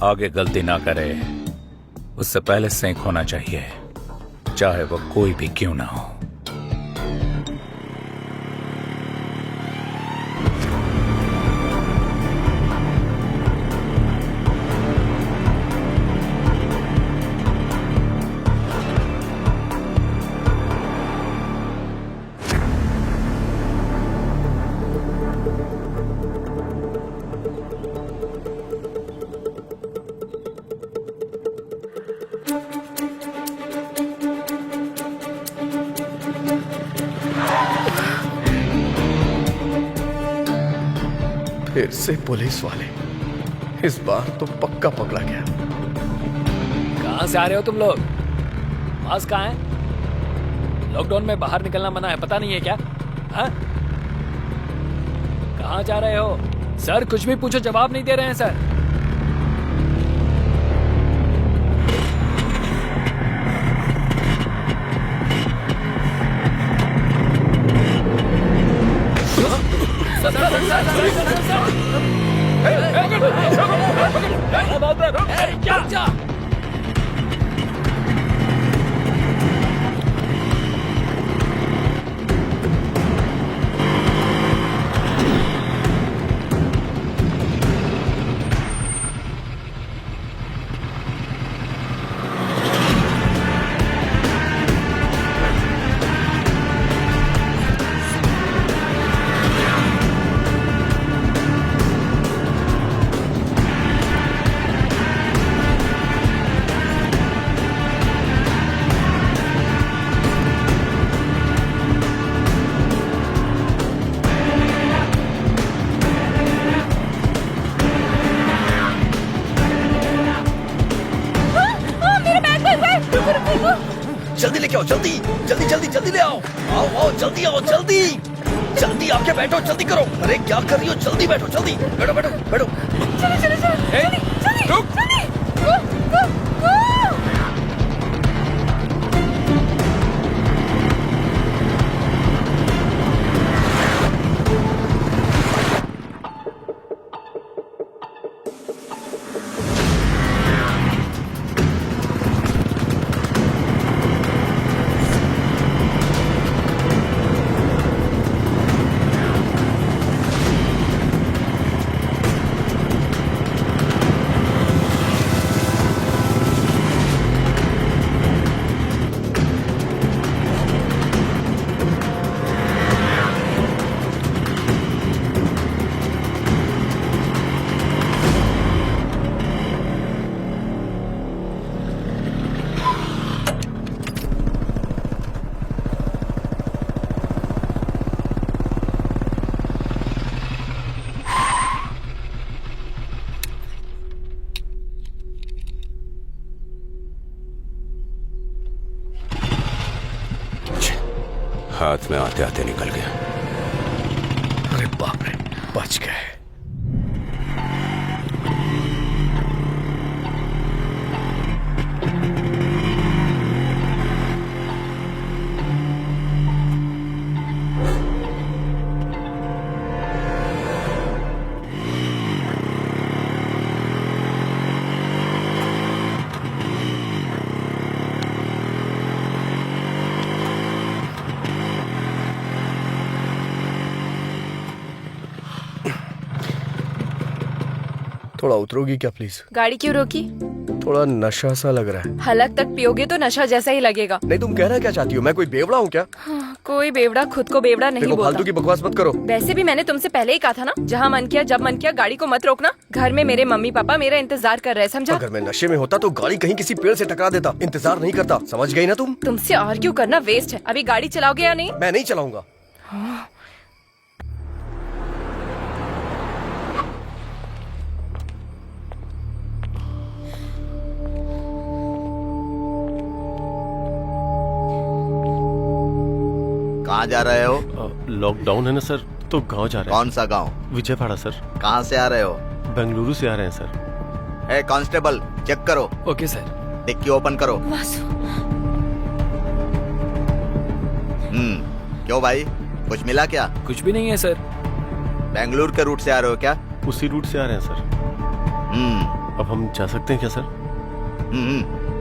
आगे गलती ना करे उससे पहले सेंक होना चाहिए, चाहे वो कोई भी क्यों ना हो। फिर से पुलिस वाले, इस बार तो पक्का पकड़ा गया। कहाँ से आ रहे हो तुम लोग? मास्क कहाँ है? लॉकडाउन में बाहर निकलना मना है, पता नहीं है क्या? हाँ? कहाँ जा रहे हो? सर कुछ भी पूछो जवाब नहीं दे रहे हैं सर। क्या? जल्दी लेके आओ, जल्दी जल्दी जल्दी जल्दी ले आओ, आओ आओ जल्दी आओ, जल्दी जल्दी आके बैठो, जल्दी करो। अरे क्या कर रही हो, जल्दी बैठो, जल्दी बैठो बैठो बैठो। हाथ में आते आते निकल गया। अरे बाप रे, बच गए। थोड़ा उतरोगी क्या प्लीज? गाड़ी क्यों रोकी? थोड़ा नशा सा लग रहा है। हलक तक पियोगे तो नशा जैसा ही लगेगा। नहीं, तुम कहना क्या चाहती हो? मैं कोई बेवड़ा हूँ क्या? हाँ, कोई बेवड़ा खुद को बेवड़ा नहीं देखो, फालतू बोलता। की बकवास मत करो। वैसे भी मैंने तुमसे पहले ही कहा था ना, जहाँ मन किया जब मन किया गाड़ी को मत रोकना। घर में मेरे मम्मी पापा मेरा इंतजार कर रहे हैं, समझा? अगर मैं नशे में होता तो गाड़ी कहीं किसी पेड़ से टकरा देता, इंतजार नहीं करता। समझ गई ना तुम? तुमसे आर्ग्यू करना वेस्ट है। अभी गाड़ी चलाओगे या नहीं? मैं नहीं चलाऊंगा। कहाँ जा रहे हो? लॉकडाउन है ना सर, तो गांव जा रहे हैं। कौन सा गांव? विजयवाड़ा सर। कहाँ से आ रहे हो? बेंगलुरु से आ रहे हैं सर। ए कांस्टेबल, चेक करो। Okay sir. डिक्की ओपन करो। क्यों भाई, कुछ मिला क्या? कुछ भी नहीं है सर। बेंगलुरु के रूट से आ रहे हो क्या? उसी रूट से आ रहे हैं सर। अब हम जा सकते हैं क्या सर?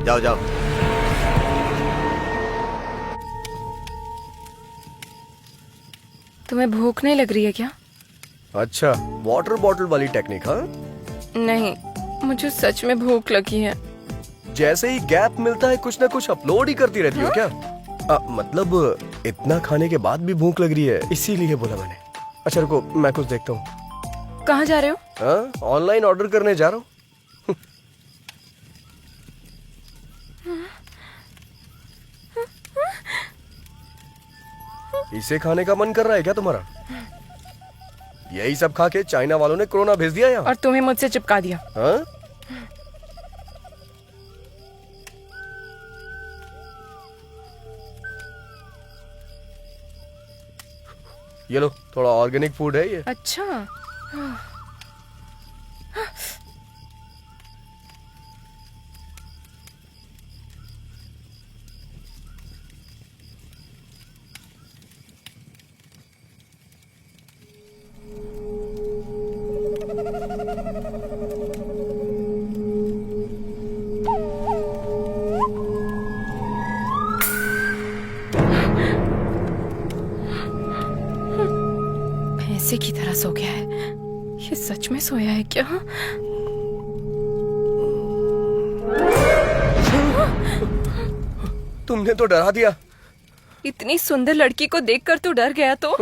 जाओ जाओ। तुम्हें भूख नहीं लग रही है क्या? अच्छा, वाटर बॉटल वाली टेक्निक? हाँ, नहीं, मुझे सच में भूख लगी है। जैसे ही गैप मिलता है कुछ ना कुछ अपलोड ही करती रहती हो क्या? मतलब इतना खाने के बाद भी भूख लग रही है, इसीलिए बोला मैंने। अच्छा रुको, मैं कुछ देखता हूँ। कहाँ जा रहे हो? हाँ, ऑनलाइन ऑर्डर करने जा रहा हूँ। इसे खाने का मन कर रहा है क्या तुम्हारा? यही सब खा के चाइना वालों ने कोरोना भेज दिया यहाँ। और तुम्हें मुझसे चिपका दिया। हाँ? ये लो, थोड़ा ऑर्गेनिक फूड है ये। अच्छा। भैंसे की तरह सो गया है। ये सच में सोया है क्या? तुमने तो डरा दिया। इतनी सुंदर लड़की को देखकर तो डर गया, तो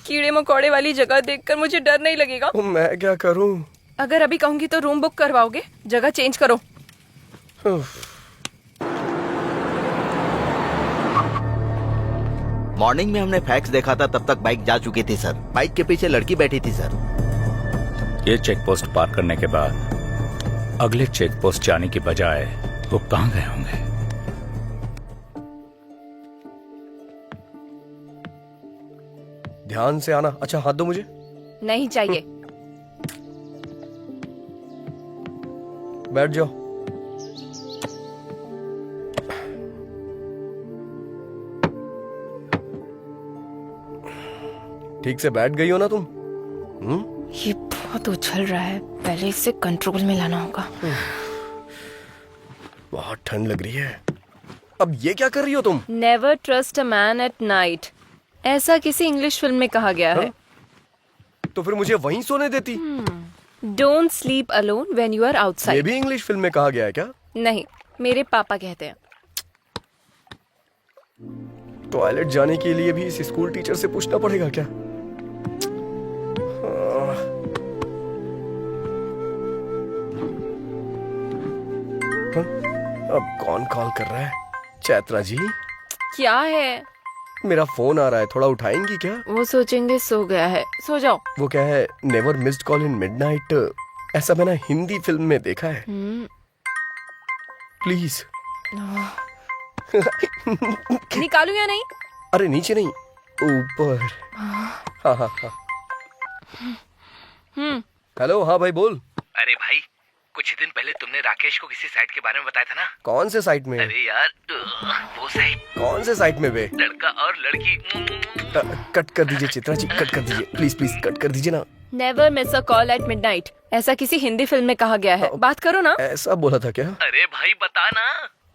कीड़े मकोड़े वाली जगह देखकर मुझे डर नहीं लगेगा? मैं क्या करूं? अगर अभी कहूंगी तो रूम बुक करवाओगे? जगह चेंज करो। मॉर्निंग में हमने फैक्स देखा था, तब तक बाइक जा चुकी थी सर। बाइक के पीछे लड़की बैठी थी सर। ये चेक पोस्ट पार करने के बाद अगले चेक पोस्ट जाने की बजाय वो कहाँ गए होंगे? ध्यान से आना। अच्छा, हाथ दो मुझे। नहीं चाहिए। बैठ जाओ। ठीक से बैठ गई हो ना तुम? ये बहुत उछल रहा है, पहले इसे कंट्रोल में लाना होगा। बहुत ठंड लग रही है। अब ये क्या कर रही हो तुम? Never trust a man at night, ऐसा किसी इंग्लिश फिल्म में कहा गया है। तो फिर मुझे वहीं सोने देती। Don't sleep alone when you are ये आउटसाइड। भी इंग्लिश फिल्म में कहा गया है क्या? नहीं, मेरे पापा कहते हैं। टॉयलेट जाने के लिए भी इस स्कूल टीचर से पूछना पड़ेगा क्या? अब कौन कॉल कर रहा है? चैत्रा जी? क्या है? मेरा फोन आ रहा है, थोड़ा उठाएंगी क्या? वो सोचेंगे सो गया है, सो जाओ। वो क्या है, never missed call in midnight, ऐसा मैंने हिंदी फिल्म में देखा है। प्लीज। निकालू या नहीं? अरे नीचे नहीं, ऊपर। हाँ हाँ हाँ। हेलो, हाँ भाई बोल। अरे भाई, कुछ दिन पहले तुमने राकेश को किसी साइट के बारे में बताया था ना? कौन से साइट में? अरे यार, वो साइट। कौन से साइट में बे? लड़का और लड़की। कट कर दीजिए चित्रा जी, कट कर दीजिए प्लीज प्लीज, कट कर दीजिए ना। Never miss a call at midnight, ऐसा किसी हिंदी फिल्म में कहा गया है। बात करो ना। ऐसा बोला था क्या? अरे भाई बता ना।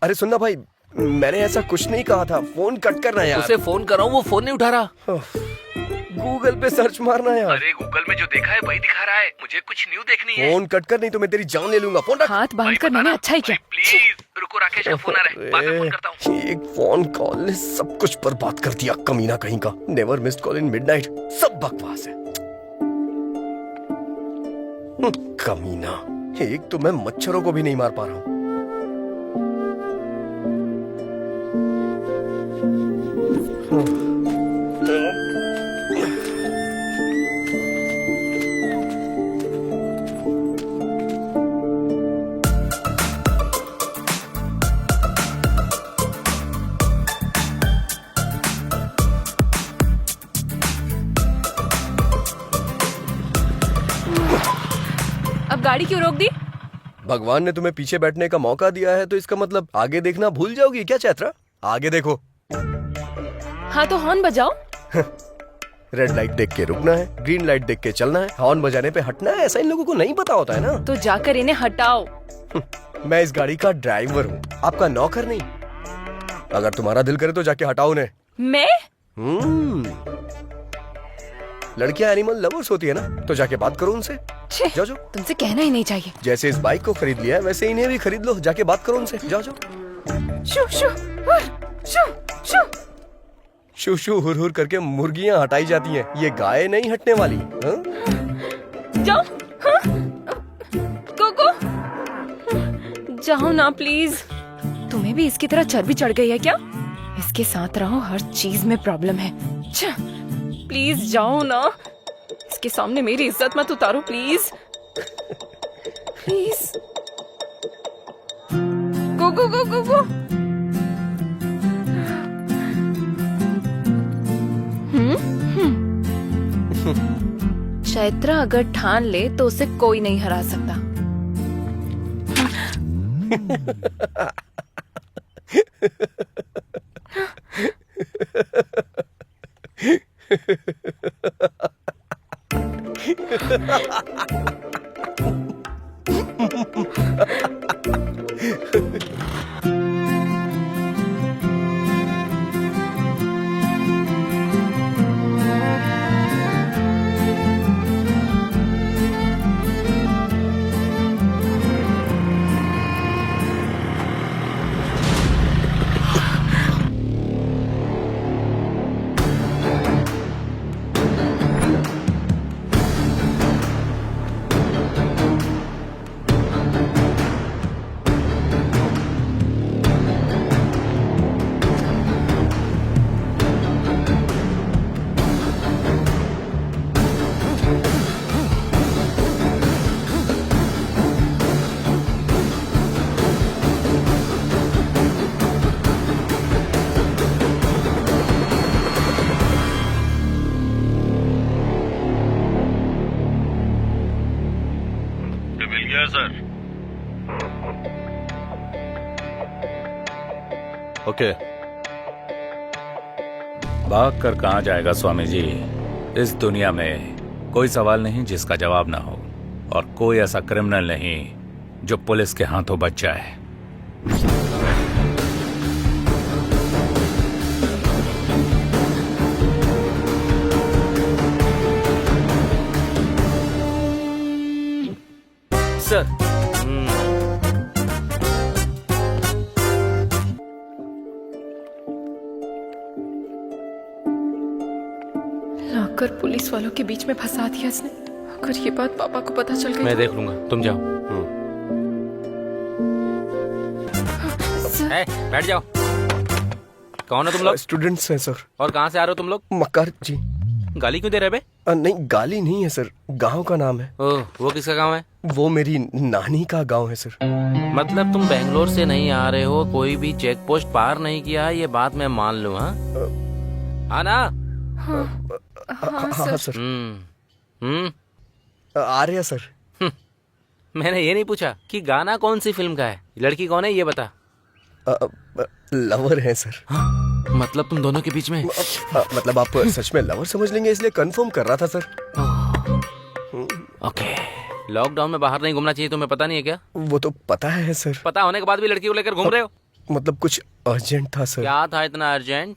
अरे सुनना भाई, मैंने ऐसा कुछ नहीं कहा था। फोन कट करना यार। उसे फोन कर रहा हूँ, वो फोन नहीं उठा रहा। गूगल पे सर्च मारना यार। अरे गूगल में जो देखा है वही दिखा रहा है, मुझे कुछ न्यू देखनी है। फोन कट कर, नहीं तो मैं तेरी जान ले लूंगा। फोन रख। हाथ बांध कर मैंने अच्छा ही किया। प्लीज रुको, राकेश का फोन आ रहा है, बाद में फोन करता हूँ। एक फोन कॉल ने सब कुछ बर्बाद कर दिया, कमीना कहीं का। Never missed call in midnight, सब बकवास है। कमीना, एक तो मैं मच्छरों को भी नहीं मार पा रहा हूँ। अब गाड़ी क्यों रोक दी? भगवान ने तुम्हें पीछे बैठने का मौका दिया है तो इसका मतलब आगे देखना भूल जाओगी क्या चैत्रा? आगे देखो। हाँ तो हॉर्न बजाओ। रेड लाइट देख के रुकना है, ग्रीन लाइट देख के चलना है, हॉर्न बजाने पे हटना है, ऐसा इन लोगों को नहीं पता होता है ना। तो जाकर इन्हें हटाओ। मैं इस गाड़ी का ड्राइवर हूँ, आपका नौकर नहीं। अगर तुम्हारा दिल करे तो जाके हटाओ उन्हें। मैं? लड़कियां एनिमल लवर्स होती है ना, तो जाके बात करो उनसे। जाओ जाओ। तुमसे कहना ही नहीं चाहिए। जैसे इस बाइक को खरीद लिया है वैसे इन्हें भी खरीद लो, जाके बात करो उनसे। जाओ जाओ। शू शू हुर, शू शू। शू शू हुर हुर करके मुर्गियां हटाई जाती हैं, ये गाय नहीं हटने वाली। हाँ? जाओ। हाँ? कोको जाओ ना प्लीज। तुम्हें भी इसकी तरह चर्बी चढ़ गई है क्या? इसके साथ रहो, हर चीज में प्रॉब्लम है। प्लीज जाओ ना, इसके सामने मेरी इज्जत मत उतारो प्लीज। प्लीज गो गो गो गो गो। चैत्रा अगर ठान ले तो उसे कोई नहीं हरा सकता। ओके। भाग कर कहाँ जाएगा स्वामी जी? इस दुनिया में कोई सवाल नहीं जिसका जवाब ना हो, और कोई ऐसा क्रिमिनल नहीं जो पुलिस के हाथों बच जाए। सर लाकर पुलिस वालों के बीच में फंसा दिया इसने। अगर ये बात पापा को पता चल गई मैं तो... देख लूंगा, तुम जाओ। बैठ जाओ। कौन हो तुम लोग? स्टूडेंट्स हैं सर। और कहाँ से आ रहे हो तुम लोग? मक्कार जी। गाली क्यों दे रहे बे? नहीं गाली नहीं है सर, गांव का नाम है। ओह, वो किसका गांव है? वो मेरी नानी का गांव है सर। मतलब तुम बेंगलोर से नहीं आ रहे हो, कोई भी चेक पोस्ट पार नहीं किया, ये बात मैं मान लूँ। हाँ ना? हाँ सर। आ रहे हैं सर। मैंने ये नहीं पूछा कि गाना कौन सी फिल्म का है, लड़की कौन है ये बता। लवर है सर। मतलब तुम दोनों के बीच में? मतलब आप सच में लवर समझ लेंगे इसलिए कंफर्म कर रहा था सर। ओके। लॉकडाउन में बाहर नहीं घूमना चाहिए, तुम्हें पता नहीं है क्या? वो तो पता है सर। पता होने के बाद भी लड़की को लेकर घूम रहे हो? मतलब कुछ अर्जेंट था सर। क्या था इतना अर्जेंट?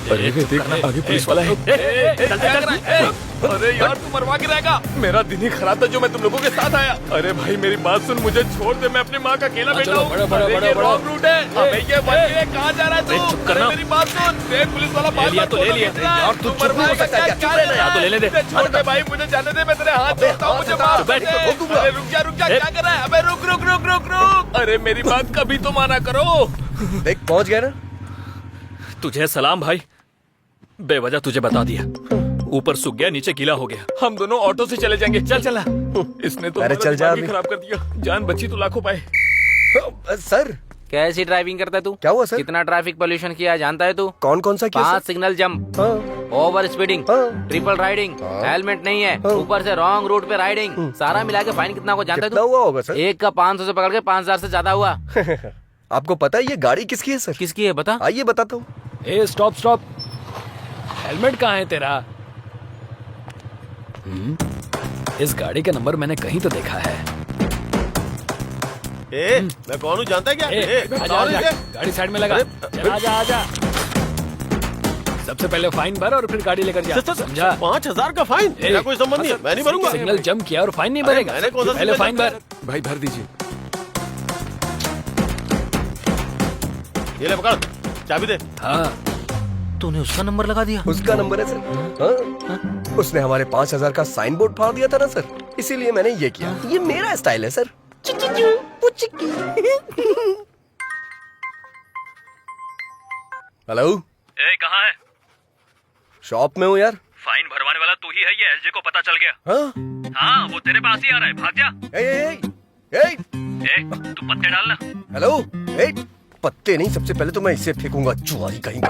अरे देख आगे पुलिस वाला है। अरे यार तू मरवा के रहेगा। मेरा दिन ही खराब था जो मैं तुम लोगों के साथ आया। अरे भाई मेरी बात सुन, मुझे छोड़ दे, मैं अपनी माँ का अकेला बेटा हूँ। ये रॉन्ग रूट है। अबे ये बंदे कहाँ जा रहा है तू? चुप करना। मेरी बात सुन, देख पुलिस वाला बात लिया तो ले लिया। यार तू चुप नहीं हो सकता क्या? चुप रहना यार। तो लेने दे। छोड़ दे भाई, मुझे जाने दे, मैं तेरे हाथ जोड़ता हूँ, मुझे माफ कर दे। अरे रुक जा, क्या कर रहा है? अबे रुक रुक रुक रुक रुक। अरे मेरी बात कभी तो माना करो। देख पहुंच गया ना। तुझे सलाम भाई, बेवजह तुझे बता दिया। ऊपर सूख गया, नीचे गीला हो गया। हम दोनों ऑटो से चले जाएंगे। चल चला। इसने तो अरे चल जा दिमाग ही अभी। खराब कर दिया। जान बची तो लाखों पाए। सर कैसी ड्राइविंग करता है तू? क्या हुआ सर? कितना ट्रैफिक पोल्यूशन किया जानता है तू? कौन कौन सा केस? 5 सिग्नल जंप, हाँ। ओवर स्पीडिंग, हाँ। ट्रिपल राइडिंग, हेलमेट नहीं है, ऊपर से रॉन्ग रूट पे राइडिंग, सारा मिला के फाइन कितना को जानता है कितना तू? हुआ होगा सर? एक का 500 से पकड़ के 5000 से ज्यादा हुआ। आपको पता है ये गाड़ी किसकी है सर? किसकी है बता? आइए बताता हूँ। ए स्टॉप स्टॉप, हेलमेट कहाँ है तेरा? इस गाड़ी का नंबर मैंने कहीं तो देखा है। मैं कौन हूँ जानता है क्या? आजा, आजा, गाड़ी साइड में लगा। चला आजा आजा। सबसे पहले फाइन भर और फिर गाड़ी लेकर जा, समझा? 5000 का फाइन? मेरा कोई संबंध नहीं है, मैं नहीं भरूंगा। सिग्नल जंप किया और फाइन नहीं भरेगा। मैंने कौन सा पहले फाइन भर। भाई भर दीजिए। ये ले पकड़, चाबी दे। हाँ तूने उसका नंबर लगा दिया? उसका नंबर है सर। हाँ? उसने हमारे 5000 का साइन बोर्ड फाड़ दिया था ना सर, इसीलिए मैंने ये किया। ये मेरा स्टाइल है सर। हेलो, ए कहाँ है? शॉप में हूँ यार। फाइन भरवाने वाला तू ही है, ये एलजे को पता चल गया। हाँ? हाँ वो तेरे पास ही आ रहा है, भाग जा। ए, तू पत्ते डालना। हेलो, पत्ते नहीं, सबसे पहले तो मैं इसे फेंकूंगा, जुआरी कहीं का।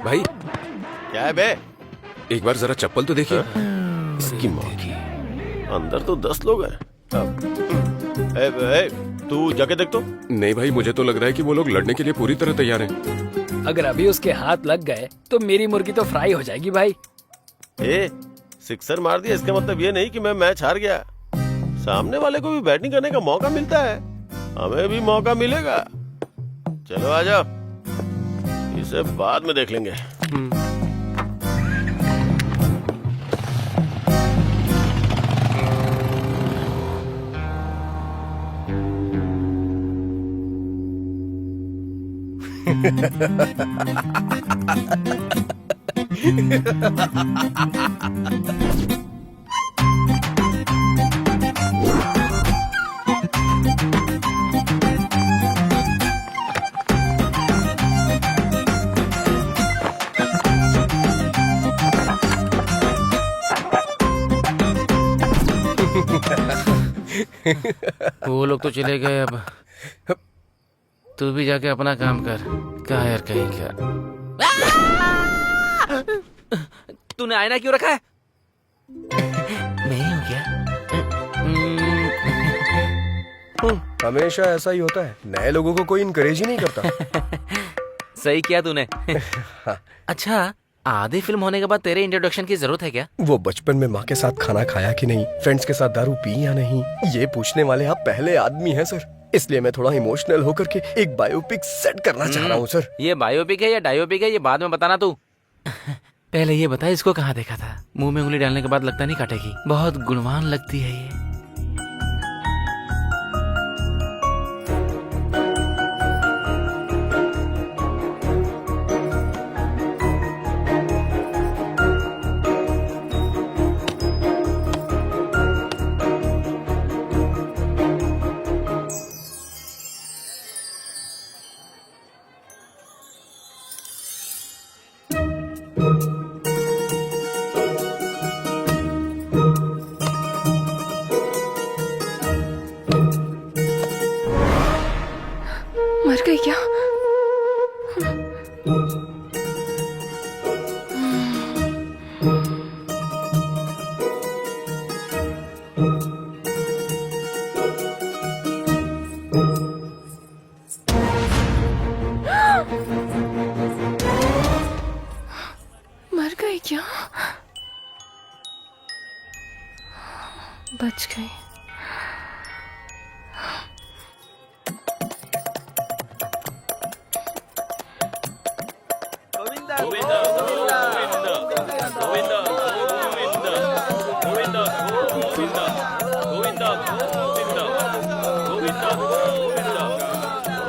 भाई क्या है बे? एक बार जरा चप्पल तो देखिए। इसकी माँ की, अंदर तो 10 लोग हैं। तू जाके देख तो। नहीं भाई, मुझे तो लग रहा है कि वो लोग लड़ने के लिए पूरी तरह तैयार हैं। अगर अभी उसके हाथ लग गए तो मेरी मुर्गी तो फ्राई हो जाएगी भाई। सिक्सर मार दिया इसका मतलब ये नहीं कि मैं मैच हार गया। सामने वाले को भी बैटिंग करने का मौका मिलता है, हमें भी मौका मिलेगा। चलो आ जाओ, इसे बाद में देख लेंगे। वो लोग तो चले गए, अब तू भी जाके अपना काम कर। क्या यार कहीं का। तूने आईना क्यों रखा है? नहीं हो गया? हमेशा ऐसा ही होता है, नए लोगों को कोई इनकरेज ही नहीं करता। सही किया तूने। अच्छा, आधी फिल्म होने के बाद तेरे इंट्रोडक्शन की जरूरत है क्या? वो बचपन में माँ के साथ खाना खाया कि नहीं, फ्रेंड्स के साथ दारू पी या नहीं, ये पूछने वाले आप पहले आदमी हैं सर। इसलिए मैं थोड़ा इमोशनल होकर के एक बायोपिक सेट करना चाह रहा हूँ सर। ये बायोपिक है या डायोपिक है, ये बाद में बताना तू। पहले ये बता, इसको कहाँ देखा था? मुंह में उंगली डालने के बाद लगता नहीं काटेगी। बहुत गुणवान लगती है ये। मर गई क्या? बच गई।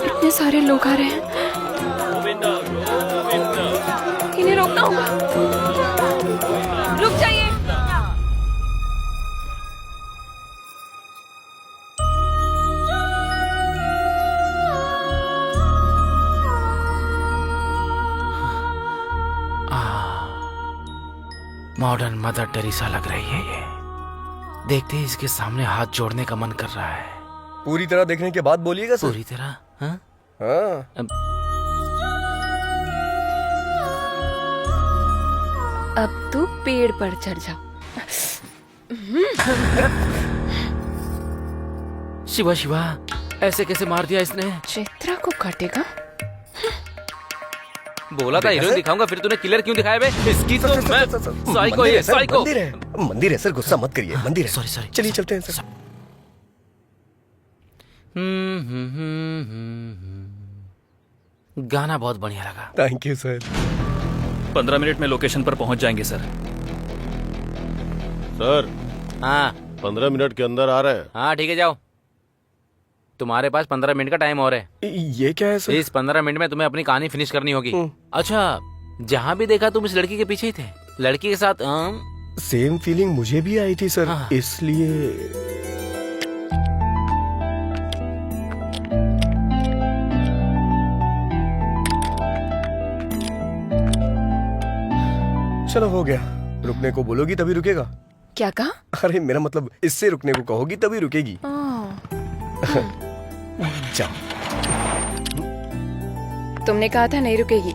इतने सारे लोग आ रहे हैं, इन्हें रोकना होगा। रुक जाइए। मॉडर्न मदर टेरेसा लग रही है ये। देखते ही इसके सामने हाथ जोड़ने का मन कर रहा है। पूरी तरह देखने के बाद बोलिएगा सर। पूरी तरह? हाँ? हाँ। अब तू पेड़ पर चढ़ जा। शिवा शिवा, ऐसे कैसे मार दिया इसने? चित्रा को काटेगा। बोला था हीरोइन दिखाऊंगा, फिर तूने किलर क्यों दिखाया बे? इसकी तो मैं साइको है, साइको। मंदिर है सर, गुस्सा मत करिए। मंदिर है। Sorry sorry. चलिए चलते हैं सर। गाना बहुत बढ़िया लगा। Thank you sir. 15 मिनट में लोकेशन पर पहुंच जाएंगे सर। सर हाँ 15 मिनट के अंदर आ रहे हैं। हाँ ठीक है, जाओ। तुम्हारे पास 15 मिनट का टाइम और है। ये क्या है सर? इस 15 मिनट में तुम्हें अपनी कहानी फिनिश करनी होगी। अच्छा, जहाँ भी देखा तुम इस लड़की के पीछे ही थे। लड़की के साथ सेम फीलिंग मुझे भी आई थी सर। हाँ। इसलिए चलो हो गया। रुकने को बोलोगी तभी रुकेगा। क्या कहा? अरे मेरा मतलब इससे रुकने को कहोगी तभी रुकेगी। जाओ। तुमने कहा था नहीं रुकेगी।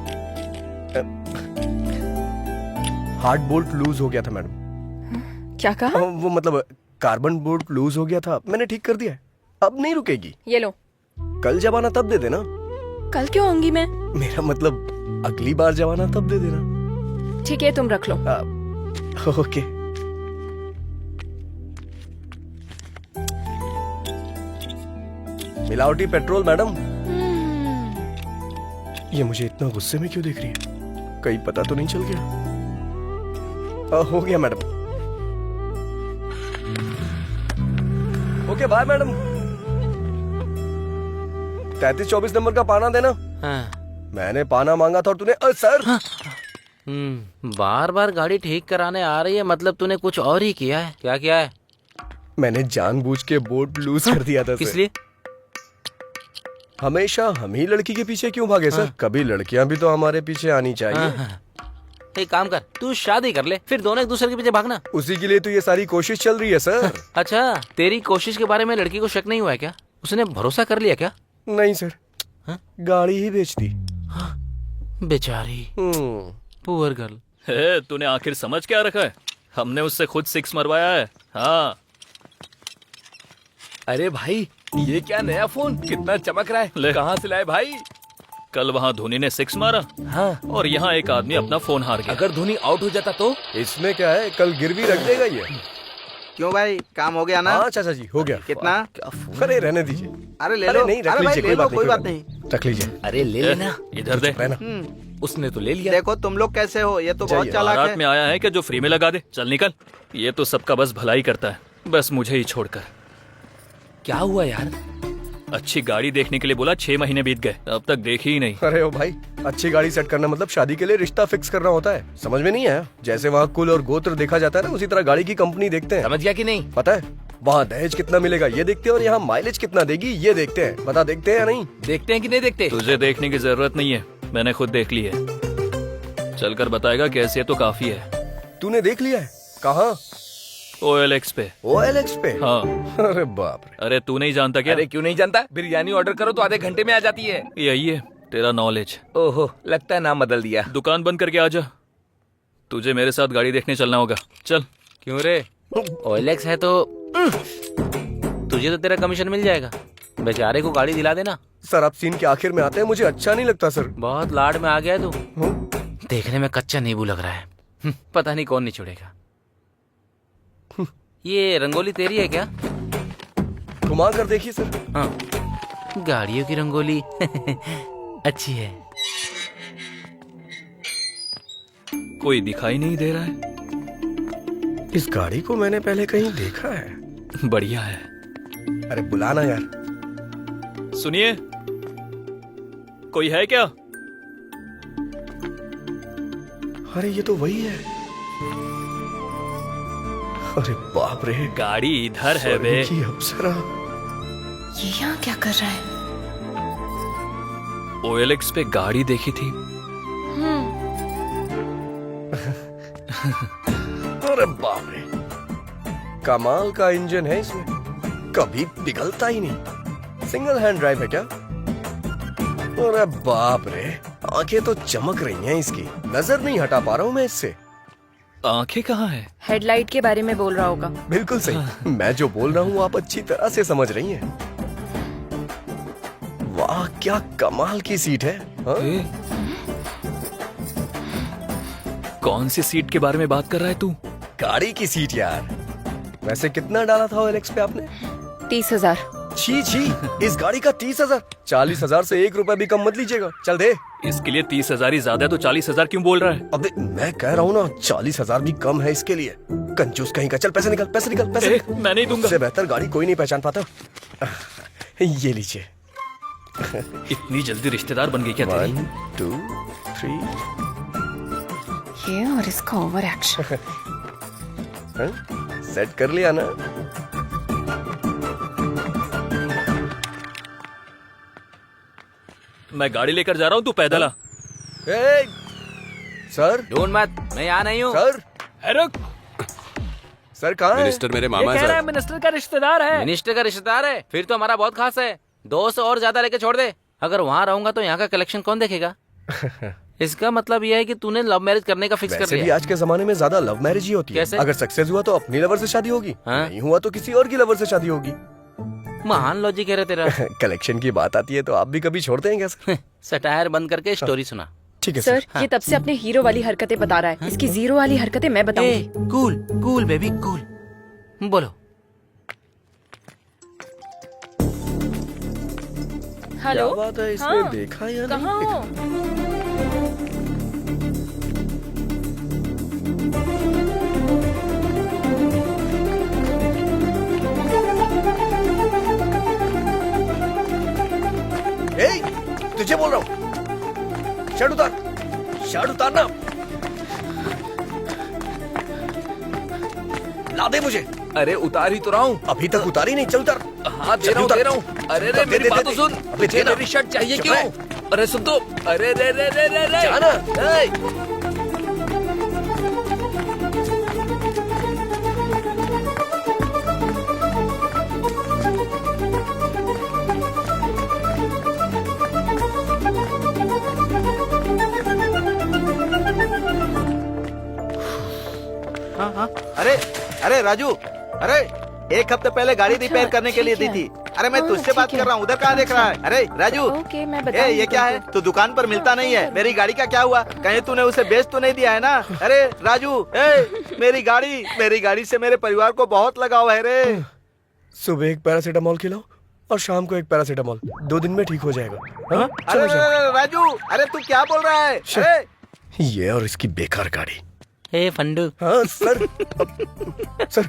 हार्ड बोल्ट लूज हो गया था मैडम। क्या कहा? वो मतलब कार्बन बोल्ट लूज हो गया था, मैंने ठीक कर दिया है। अब नहीं रुकेगी। ये लो। कल जब आना तब दे देना। कल क्यों आऊंगी मैं? मेरा मतलब अगली बार जब आना तब दे देना। ठीक है, तुम रख लो। ओके। मिलावटी पेट्रोल मैडम। ये मुझे इतना गुस्से में क्यों देख रही है? कहीं पता तो नहीं चल गया? हो गया madam. Okay bye madam. 33-24 number का पाना देना। मैंने पाना मांगा था और तूने सर। बार बार गाड़ी ठीक कराने आ रही है, मतलब तूने कुछ और ही किया है। क्या किया है? मैंने जानबूझ के बोर्ड लूज कर दिया था। किस लिए? हमेशा हम ही लड़की के पीछे क्यों भागे सर? कभी लड़कियां भी तो हमारे पीछे आनी चाहिए। एक काम कर, तू शादी कर ले, फिर दोनों एक दूसरे के पीछे भागना। उसी के लिए तो ये सारी कोशिश चल रही है सर। अच्छा, तेरी कोशिश के बारे में लड़की को शक नहीं हुआ है क्या? उसने भरोसा कर लिया क्या? नहीं सर। गाड़ी ही बेच दी। बेचारी पुअर गर्ल। तूने आखिर समझ क्या रखा है? हमने उससे खुद 6 मरवाया है। हाँ। अरे भाई, ये क्या नया फोन? कितना चमक रहा है। कहाँ से लाए भाई? कल वहाँ धोनी ने 6 मारा। हाँ। और यहाँ एक आदमी अपना फोन हार गया। अगर धोनी आउट हो जाता तो? इसमें क्या है, कल गिरवी रख देगा ये। क्यों भाई, काम हो गया ना? हाँ चाचा जी हो गया। कितना? अरे रहने दीजिए। अरे ले अरे लो। नहीं, रख अरे भाई लीजिए, ले लो, कोई बात नहीं। नहीं। रख लीजिए। अरे ले लेना। इधर दे। रहना। उसने तो ले लिया। देखो तुम लोग कैसे हो, ये तो बहुत चालाक बारात है। में आया है कि जो फ्री में लगा दे। चल निकल। ये तो सबका बस भलाई करता है, बस मुझे ही छोड़कर। क्या हुआ यार? अच्छी गाड़ी देखने के लिए बोला, 6 महीने बीत गए, अब तक देखी ही नहीं। अरे ओ भाई, अच्छी गाड़ी सेट करना मतलब शादी के लिए रिश्ता फिक्स करना होता है। समझ में नहीं आया? जैसे वहाँ कुल और गोत्र देखा जाता है ना, उसी तरह गाड़ी की कंपनी देखते हैं। समझ गया कि नहीं? पता है, वहाँ दहेज कितना मिलेगा ये देखते हैं और यहाँ माइलेज कितना देगी ये देखते हैं। बता देखते हैं या नहीं? देखते हैं कि नहीं देखते? तुझे देखने की जरूरत नहीं है, मैंने खुद देख ली है। चलकर बताएगा कैसे, तो काफी है। तूने देख लिया है? कहाँ? OLX पे। OLX पे? हाँ। अरे बाप रे। अरे तू नहीं जानता क्या? अरे क्यों नहीं जानता? बिरयानी ऑर्डर करो तो आधे घंटे में आ जाती है। यही है तेरा नॉलेज। ओहो, लगता है नाम बदल दिया। दुकान बंद करके आ जा, तुझे मेरे साथ गाड़ी देखने चलना होगा। चल। क्यों रे? OLX है तो तुझे तो तेरा कमीशन मिल जाएगा। बेचारे को गाड़ी दिला देना। सर आप सीन के आखिर में आते हैं, मुझे अच्छा नहीं लगता सर। बहुत लाड में आ गया है तू। देखने में कच्चा नींबू लग रहा है। पता नहीं कौन नहीं छोड़ेगा। ये रंगोली तेरी है क्या? घुमा कर देखिए सर। हाँ, गाड़ियों की रंगोली अच्छी है। कोई दिखाई नहीं दे रहा है। इस गाड़ी को मैंने पहले कहीं देखा है। बढ़िया है। अरे बुलाना यार। सुनिए, कोई है क्या? अरे ये तो वही है। अरे बाप रे, गाड़ी इधर है बे। स्वर्ग की अप्सरा। ये यहाँ क्या कर रहा है? OLX पे गाड़ी देखी थी। अरे बाप रे, कमाल का इंजन है इसमें, कभी पिघलता ही नहीं। सिंगल हैंड ड्राइव है क्या? अरे बाप रे, आंखें तो चमक रही हैं इसकी, नजर नहीं हटा पा रहा हूँ मैं इससे। आंखें कहाँ है? हेडलाइट के बारे में बोल रहा होगा। बिल्कुल सही, मैं जो बोल रहा हूँ आप अच्छी तरह से समझ रही हैं। वाह क्या कमाल की सीट है। हाँ? कौन सी सीट के बारे में बात कर रहा है तू? गाड़ी की सीट यार। वैसे कितना डाला था OLX पे आपने? 30,000। छी छी, इस गाड़ी का 30,000। 40,000 से 1 रुपया भी कम मत लीजिएगा, चल दे। इसके लिए 30,000 ही ज्यादा है तो 40,000 क्यों बोल रहा है? अबे मैं कह रहा हूँ ना, 40,000 भी कम है इसके लिए। कंजूस कहीं का, चल पैसे निकल, पैसे निकल, पैसे निकल। मैं नहीं दूंगा। इससे बेहतर गाड़ी कोई नहीं पहचान पाता। ये लीजिए। इतनी जल्दी रिश्तेदार बन गई क्या तेरी? 1 2 3। ये और इसका ओवर एक्शन। सेट कर लिया ना? मैं गाड़ी लेकर जा रहा हूँ, तू पैदल आ। ए, सर ढूंढ मत, मैं यहाँ नहीं हूँ। सर रुक। सर कहाँ है? मिनिस्टर मेरे मामा है सर। मिनिस्टर का रिश्तेदार है। मिनिस्टर का रिश्तेदार है? फिर तो हमारा बहुत खास है। 200 और ज्यादा लेके छोड़ दे। अगर वहाँ रहूंगा तो यहाँ का कलेक्शन कौन देखेगा? इसका मतलब यह है कि तूने लव मैरिज करने का फिक्स कर वैसे भी लिया। आज के जमाने में ज्यादा लव मैरिज ही होती है। कैसे? अगर सक्सेस हुआ तो अपनी लवर से शादी होगी, हाँ? नहीं हुआ तो किसी और की लवर से शादी होगी। महान लॉजिक है तेरा। कलेक्शन की बात आती है तो आप भी कभी छोड़ते हैं क्या सर? सटायर बंद करके स्टोरी सुना। ठीक है सर, सर। ये तब से अपने हीरो वाली हरकतें बता रहा है। इसकी जीरो वाली हरकतें मैं बताऊंगी। Cool cool baby cool. बोलो। हेलो, क्या बात है, इसने हाँ, देखा या कहाँ नहीं? हो? तुझे बोल रहा हूँ, शर्ट उतार, शर्ट उतारना। ला दे मुझे। अरे उतार ही तो रहा हूँ। अभी तक उतारी नहीं, चल उतार। हाँ दे रहा हूँ, दे रहा हूँ। अरे रे मेरी बात तो सुन। तुझे मेरी शर्ट चाहिए क्यों? अरे सुन तो। अरे रे रे रे रे रे। जाना। हाँ हाँ। अरे अरे राजू, अरे 1 हफ्ते पहले गाड़ी रिपेयर करने के लिए दी थी। अरे मैं तुझसे बात कर रहा हूँ, उधर कहाँ देख रहा है? अरे राजू। ओके, मैं ए, बताऊंगी ये क्या है? तुमको। तू दुकान पर मिलता नहीं है। मेरी गाड़ी का क्या हुआ? कहीं तूने उसे बेच तो नहीं दिया है ना? अरे राजू, मेरी गाड़ी से मेरे परिवार को बहुत लगाव है रे। सुबह एक पैरासीटामोल खिलाओ और शाम को एक पैरासीटामोल, 2 दिन में ठीक हो जाएगा। हाँ? अरे चलो चलो। राजू, अरे तू क्या बोल रहा है? अरे ये और इसकी बेकार गाड़ी। ए फंडू। हाँ सर। सर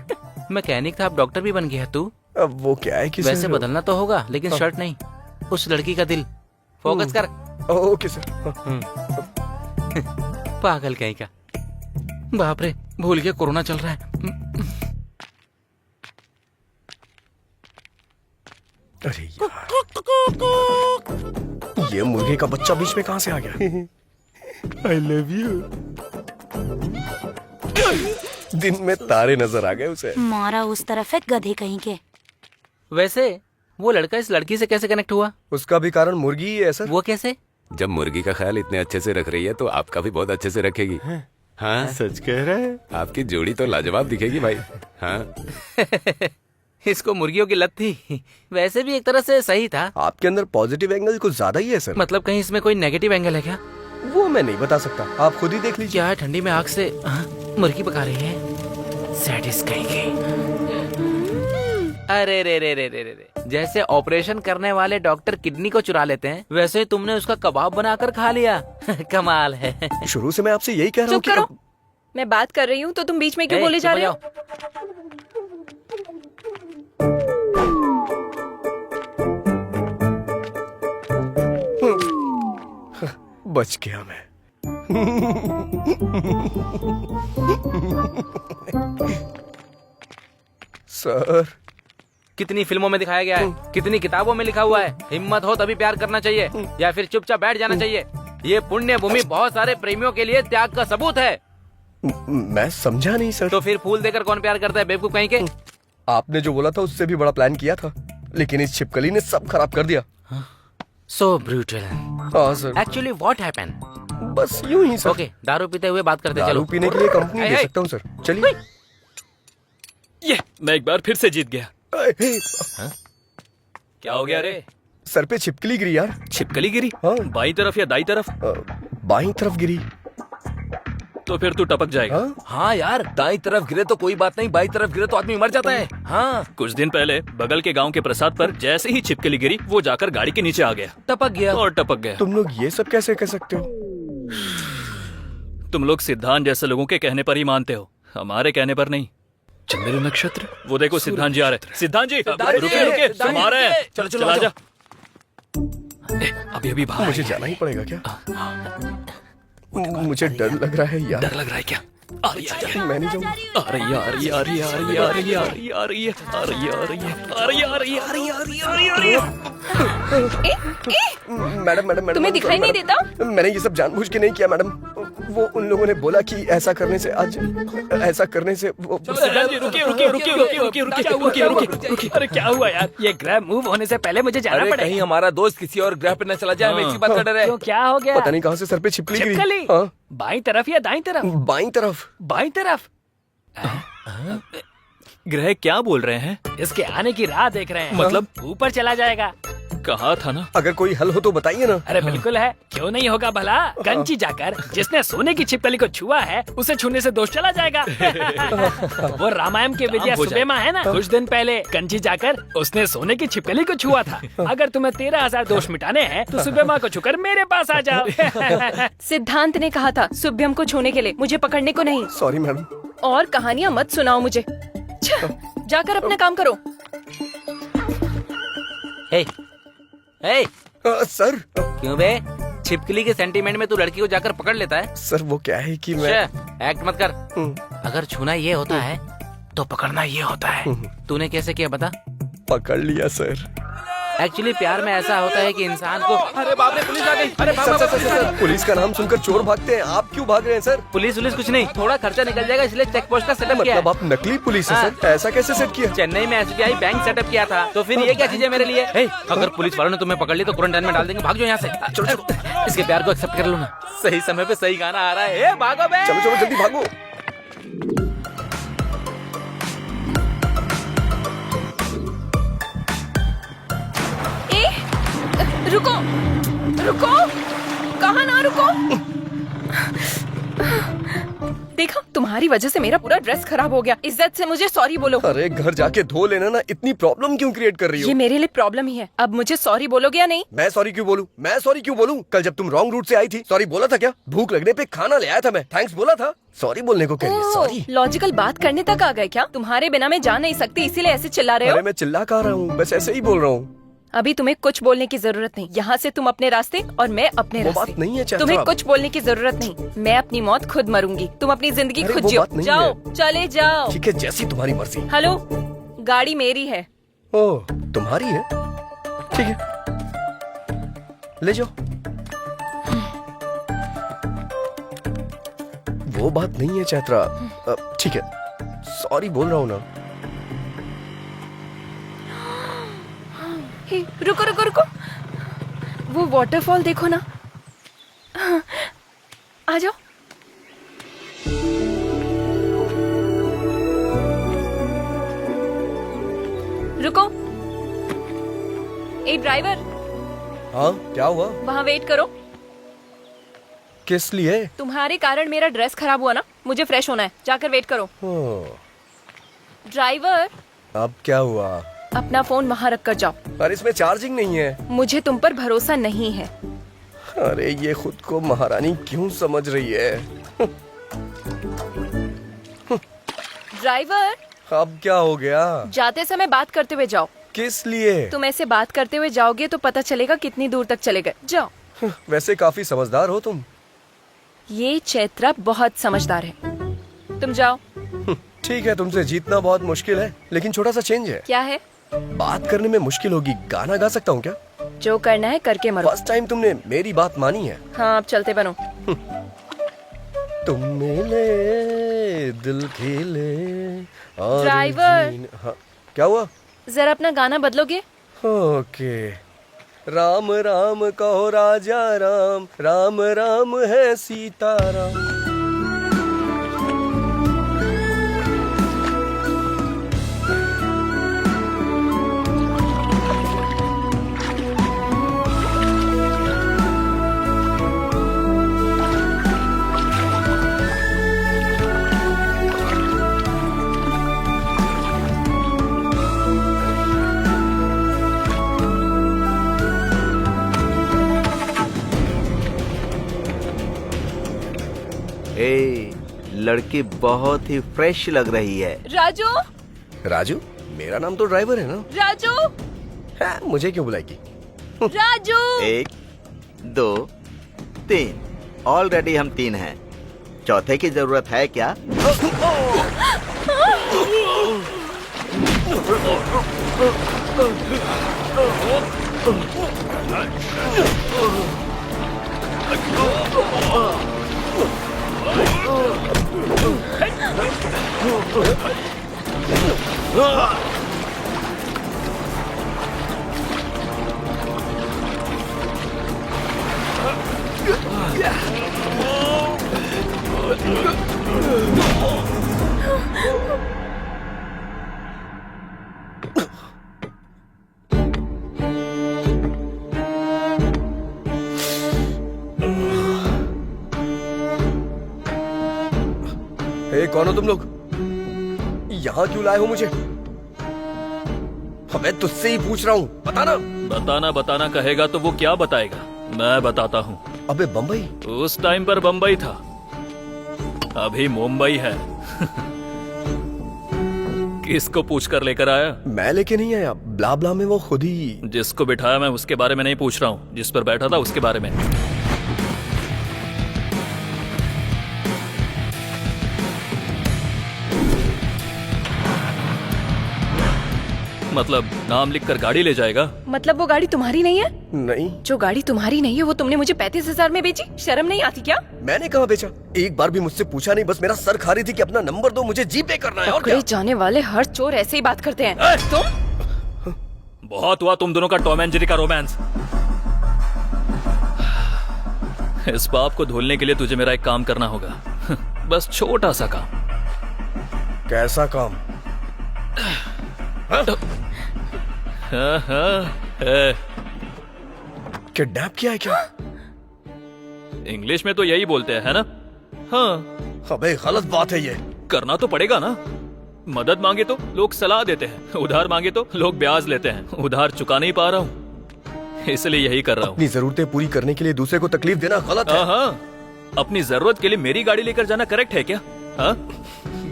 मैकेनिक था, अब डॉक्टर भी बन गया तू। अब वो क्या है कि वैसे सर, बदलना तो होगा, लेकिन शर्ट नहीं, उस लड़की का दिल। फोकस कर। Okay sir. पागल कहीं का। बाप रे, भूल गया कोरोना चल रहा है। अरे यार, ये मुर्गे का बच्चा बीच में कहाँ से आ गया? I love you. दिन में तारे नजर आ गए उसे। मारा उस तरफ है गधे कहीं के। वैसे वो लड़का इस लड़की से कैसे कनेक्ट हुआ? उसका भी कारण मुर्गी ही है सर। वो कैसे? जब मुर्गी का ख्याल इतने अच्छे से रख रही है तो आपका भी बहुत अच्छे से रखेगी। हाँ सच कह रहा है। आपकी जोड़ी तो लाजवाब दिखेगी भाई। हाँ इसको मुर्गियों की लत थी। वैसे भी एक तरह से सही था। आपके अंदर पॉजिटिव एंगल कुछ ज्यादा ही है सर। मतलब कहीं इसमें कोई नेगेटिव एंगल है क्या? वो मैं नहीं बता सकता, आप खुद ही देख लीजिए। क्या ठंडी में आग से मुर्गी पका रही है? सैडिस्ट कहीं की। अरे रे रे रे रे रे रे, जैसे ऑपरेशन करने वाले डॉक्टर किडनी को चुरा लेते हैं, वैसे तुमने उसका कबाब बनाकर खा लिया। कमाल है। शुरू से मैं आपसे यही कह रहा हूँ चुप करो। मैं बात कर रही हूँ तो तुम बीच में क्यों बोले जा रहे हो? बच गया मैं। सर, कितनी फिल्मों में दिखाया गया है, कितनी किताबों में लिखा हुआ है, हिम्मत हो तभी प्यार करना चाहिए या फिर चुपचाप बैठ जाना चाहिए। ये पुण्य भूमि बहुत सारे प्रेमियों के लिए त्याग का सबूत है। मैं समझा नहीं सर। तो फिर फूल देकर कौन प्यार करता है, बेवकूफ कहीं के? आपने जो बोला था उससे भी बड़ा प्लान किया था, लेकिन इस छिपकली ने सब खराब कर दिया। सो ब्रूटल। हाँ सर। Actually what happened? बस यूं ही सर। ओके, दारू पीते हुए बात करते, दारू चलो। पीने के लिए कंपनी दे सकता हूँ सर, चलिए। ये मैं एक बार फिर से जीत गया। क्या हो गया रे? सर पे छिपकली गिरी यार। छिपकली गिरी? हाँ। बाई तरफ या दाई तरफ? बाईं तरफ गिरी। तो फिर तू टपक जाएगा। हाँ? हाँ यार, दाई तरफ गिरे तो कोई बात नहीं, बाई तरफ गिरे तो आदमी मर जाता है। हाँ, कुछ दिन पहले बगल के गांव के प्रसाद पर जैसे ही छिपकली गिरी, वो जाकर गाड़ी के नीचे आ गया, टपक गया। और टपक गया। तुम लोग ये सब कैसे कर सकते हो? तुम लोग सिद्धांत जैसे लोगों के कहने पर ही मानते हो, हमारे कहने पर नहीं। चंद्र नक्षत्र, वो देखो सिद्धांत जी आ रहे। सिद्धांत जी रुके रुके, हम आ रहे हैं। चलो चलो चला आजा। जा। अभी अभी बाहर मुझे आएंगे। जाना ही पड़ेगा क्या? मुझे डर लग रहा है यार। डर लग रहा है क्या? आ रही है, मैं नहीं जाऊंगा। आ रही है, आ रही है, आ रही है, आ रही है, आ रही है, आ रही है, आ रही है, आ रही है, आ रही है, आ रही है, आ रही है, आ रही है, आ रही है, आ रही है, आ रही है। मैडम मैडम मैडम, तुम्हें दिखाई नहीं देता? मैंने ये सब जानबूझ के नहीं किया मैडम। वो उन लोगों ने बोला कि ऐसा करने से आज ऐसा करने से वो सिद्धांत जी रुकिए रुकिए रुकिए रुकिए रुकिए रुकिए रुकिए रुकिए रुकिए। अरे क्या हुआ यार? ये ग्रह मूव होने से पहले मुझे जाना अरे पड़ेगा। कहीं हमारा दोस्त किसी और ग्रह पे न चला जाए, हमें इसी बात का डर है। क्यों, क्या हो गया? पता नहीं कहाँ से सर पे छिपकली गिरी। छिपकली? हाँ, बाईं तरफ या दाईं तरफ? बाईं तरफ। बाईं तरफ। ग्रह क्या बोल रहे हैं? इसके आने की राह देख रहे हैं। मतलब ऊपर चला जाएगा। कहा था ना। अगर कोई हल हो तो बताइए ना। अरे बिल्कुल है, क्यों नहीं होगा भला। कंची जाकर जिसने सोने की छिपकली को छुआ है, उसे छूने से दोष चला जाएगा। वो रामायण के विजय सुबेमा है ना, कुछ दिन पहले कंची जाकर उसने सोने की छिपकली को छुआ था। अगर तुम्हें 13,000 दोष मिटाने हैं तो सुबेमा को छूकर मेरे पास आ जाओ। सिद्धांत ने कहा था सुभ्यम को छूने के लिए, मुझे पकड़ने को नहीं। Sorry madam. और कहानियां मत सुनाओ मुझे। जाकर अपना काम करो। हे, हे, सर। क्यों बे? छिपकली के सेंटीमेंट में तू लड़की को जाकर पकड़ लेता है? सर वो क्या है कि मैं एक्ट मत कर। अगर छूना ये होता है तो पकड़ना ये होता है। तूने कैसे किया बता? पकड़ लिया सर। एक्चुअली प्यार में ऐसा होता है कि इंसान को। अरे बाप रे, पुलिस आ गई। अरे बाप रे, सर, पुलिस का नाम सुनकर चोर भागते हैं, आप क्यों भाग रहे हैं सर? पुलिस कुछ नहीं, थोड़ा खर्चा निकल जाएगा इसलिए चेक पोस्ट का सेटअप किया है। मतलब आप नकली पुलिस है सर? ऐसा कैसे सेट किया? चेन्नई में SBI बैंक सेटअप किया था, तो फिर ये क्या चीज है मेरे लिए? हे, अगर पुलिस वालों ने तुम्हें पकड़ ली तो क्वारंटाइन में डाल देंगे, भाग जाओ यहाँ से। चलो चलो, इसके प्यार को एक्सेप्ट कर लो ना। सही समय पे सही गाना आ रहा है। भागो बे। चलो चलो जल्दी भागो। रुको रुको, कहाँ ना रुको। देखा, तुम्हारी वजह से मेरा पूरा ड्रेस खराब हो गया। इज्जत से मुझे सॉरी बोलो। अरे घर जाके धो लेना ना, इतनी प्रॉब्लम क्यों क्रिएट कर रही हो? ये मेरे लिए प्रॉब्लम ही है। अब मुझे सॉरी बोलोगे या नहीं? मैं सॉरी क्यों बोलूं? मैं सॉरी क्यों बोलूं? कल जब तुम रॉन्ग रूट से आई थी सॉरी बोला था क्या? भूख लगने पे खाना ले आया था मैं, थैंक्स बोला था। सॉरी बोलने को कह रही है? सॉरी? लॉजिकल बात करने तक आ गए क्या? तुम्हारे बिना मैं जा नहीं सकती, इसीलिए ऐसे चिल्ला रहे हो? अरे मैं चिल्ला कह रहा हूँ, बस ऐसे ही बोल रहा हूँ। अभी तुम्हें कुछ बोलने की जरूरत नहीं। यहाँ से तुम अपने रास्ते और मैं अपने वो रास्ते। बात नहीं है चाचा। तुम्हें कुछ बोलने की जरूरत नहीं। मैं अपनी मौत खुद मरूंगी, तुम अपनी जिंदगी अरे खुद वो जियो। बात नहीं जाओ, चले जाओ। ठीक है, जैसी तुम्हारी मर्जी। हेलो, गाड़ी मेरी है। ओह, तुम्हारी है? ठीक है, ले जाओ। वो बात नहीं है चैत्रा। ठीक है, सॉरी बोल रहा हूँ ना। हे, रुको रुको रुको, वो वाटरफॉल देखो ना। आ जाओ। रुको। ए ड्राइवर, हाँ क्या हुआ? वहाँ वेट करो। किस लिए? तुम्हारे कारण मेरा ड्रेस खराब हुआ ना, मुझे फ्रेश होना है, जाकर वेट करो। ड्राइवर। अब क्या हुआ? अपना फोन वहाँ रख कर जाओ। पर इसमें चार्जिंग नहीं है। मुझे तुम पर भरोसा नहीं है। अरे ये खुद को महारानी क्यों समझ रही है? ड्राइवर, अब क्या हो गया? जाते समय बात करते हुए जाओ। किस लिए? तुम ऐसे बात करते हुए जाओगे तो पता चलेगा कितनी दूर तक चले गए। जाओ। वैसे काफी समझदार हो तुम। ये चैत्रा बहुत समझदार है। तुम जाओ। ठीक है, तुमसे जीतना बहुत मुश्किल है, लेकिन छोटा सा चेंज है। क्या है? बात करने में मुश्किल होगी, गाना गा सकता हूँ क्या? जो करना है करके मरो। फर्स्ट टाइम तुमने मेरी बात मानी है। हाँ, अब चलते बनो। तुम मिले दिल खिले और ड्राइवर। हाँ, क्या हुआ? जरा अपना गाना बदलोगे? ओके। राम राम कहो राजा राम, राम राम है सीताराम। ए, लड़की बहुत ही फ्रेश लग रही है। राजू, राजू? मेरा नाम तो ड्राइवर है ना? राजू, हाँ, मुझे क्यों बुलाएगी? राजू। 1 2 3, ऑलरेडी हम 3 हैं। चौथे की जरूरत है क्या? ए, कौन हो तुम लोग? यहाँ क्यों लाए हो मुझे? मैं तुझसे ही पूछ रहा हूँ, बताना। बताना कहेगा तो वो क्या बताएगा? मैं बताता हूँ। अबे बम्बई? उस टाइम पर बम्बई था, अभी मुंबई है। किसको पूछ कर लेकर आया? मैं लेके नहीं आया, ब्ला ब्ला में वो खुद ही। जिसको बिठाया मैं उसके बारे में नहीं पूछ रहा हूँ, जिस पर बैठा था उसके बारे में। मतलब नाम लिखकर गाड़ी ले जाएगा? मतलब वो गाड़ी तुम्हारी नहीं है? नहीं। जो गाड़ी तुम्हारी नहीं है वो तुमने मुझे 35,000 में बेची? शर्म नहीं आती क्या? मैंने कहाँ बेचा? एक बार भी मुझसे पूछा नहीं, बस मेरा सर खा रही थी कि अपना नंबर दो, मुझे जीपे करना है। और क्या? जाने वाले हर चोर ऐसे ही बात करते हैं। तुम? बहुत हुआ तुम दोनों का टॉम एंड जेरी का रोमांस। इस पाप को धुलने के लिए तुझे मेरा एक काम करना होगा। बस छोटा सा काम। कैसा काम? किडनैप किया है क्या? इंग्लिश में तो यही बोलते हैं, है ना? हाँ। अबे गलत बात है ये। करना तो पड़ेगा ना। मदद मांगे तो लोग सलाह देते हैं, उधार मांगे तो लोग ब्याज लेते हैं। उधार चुका नहीं पा रहा हूँ, इसलिए यही कर रहा हूँ। अपनी जरूरतें पूरी करने के लिए दूसरे को तकलीफ देना गलत है। हाँ, अपनी जरूरत के लिए मेरी गाड़ी लेकर जाना करेक्ट है क्या? हाँ?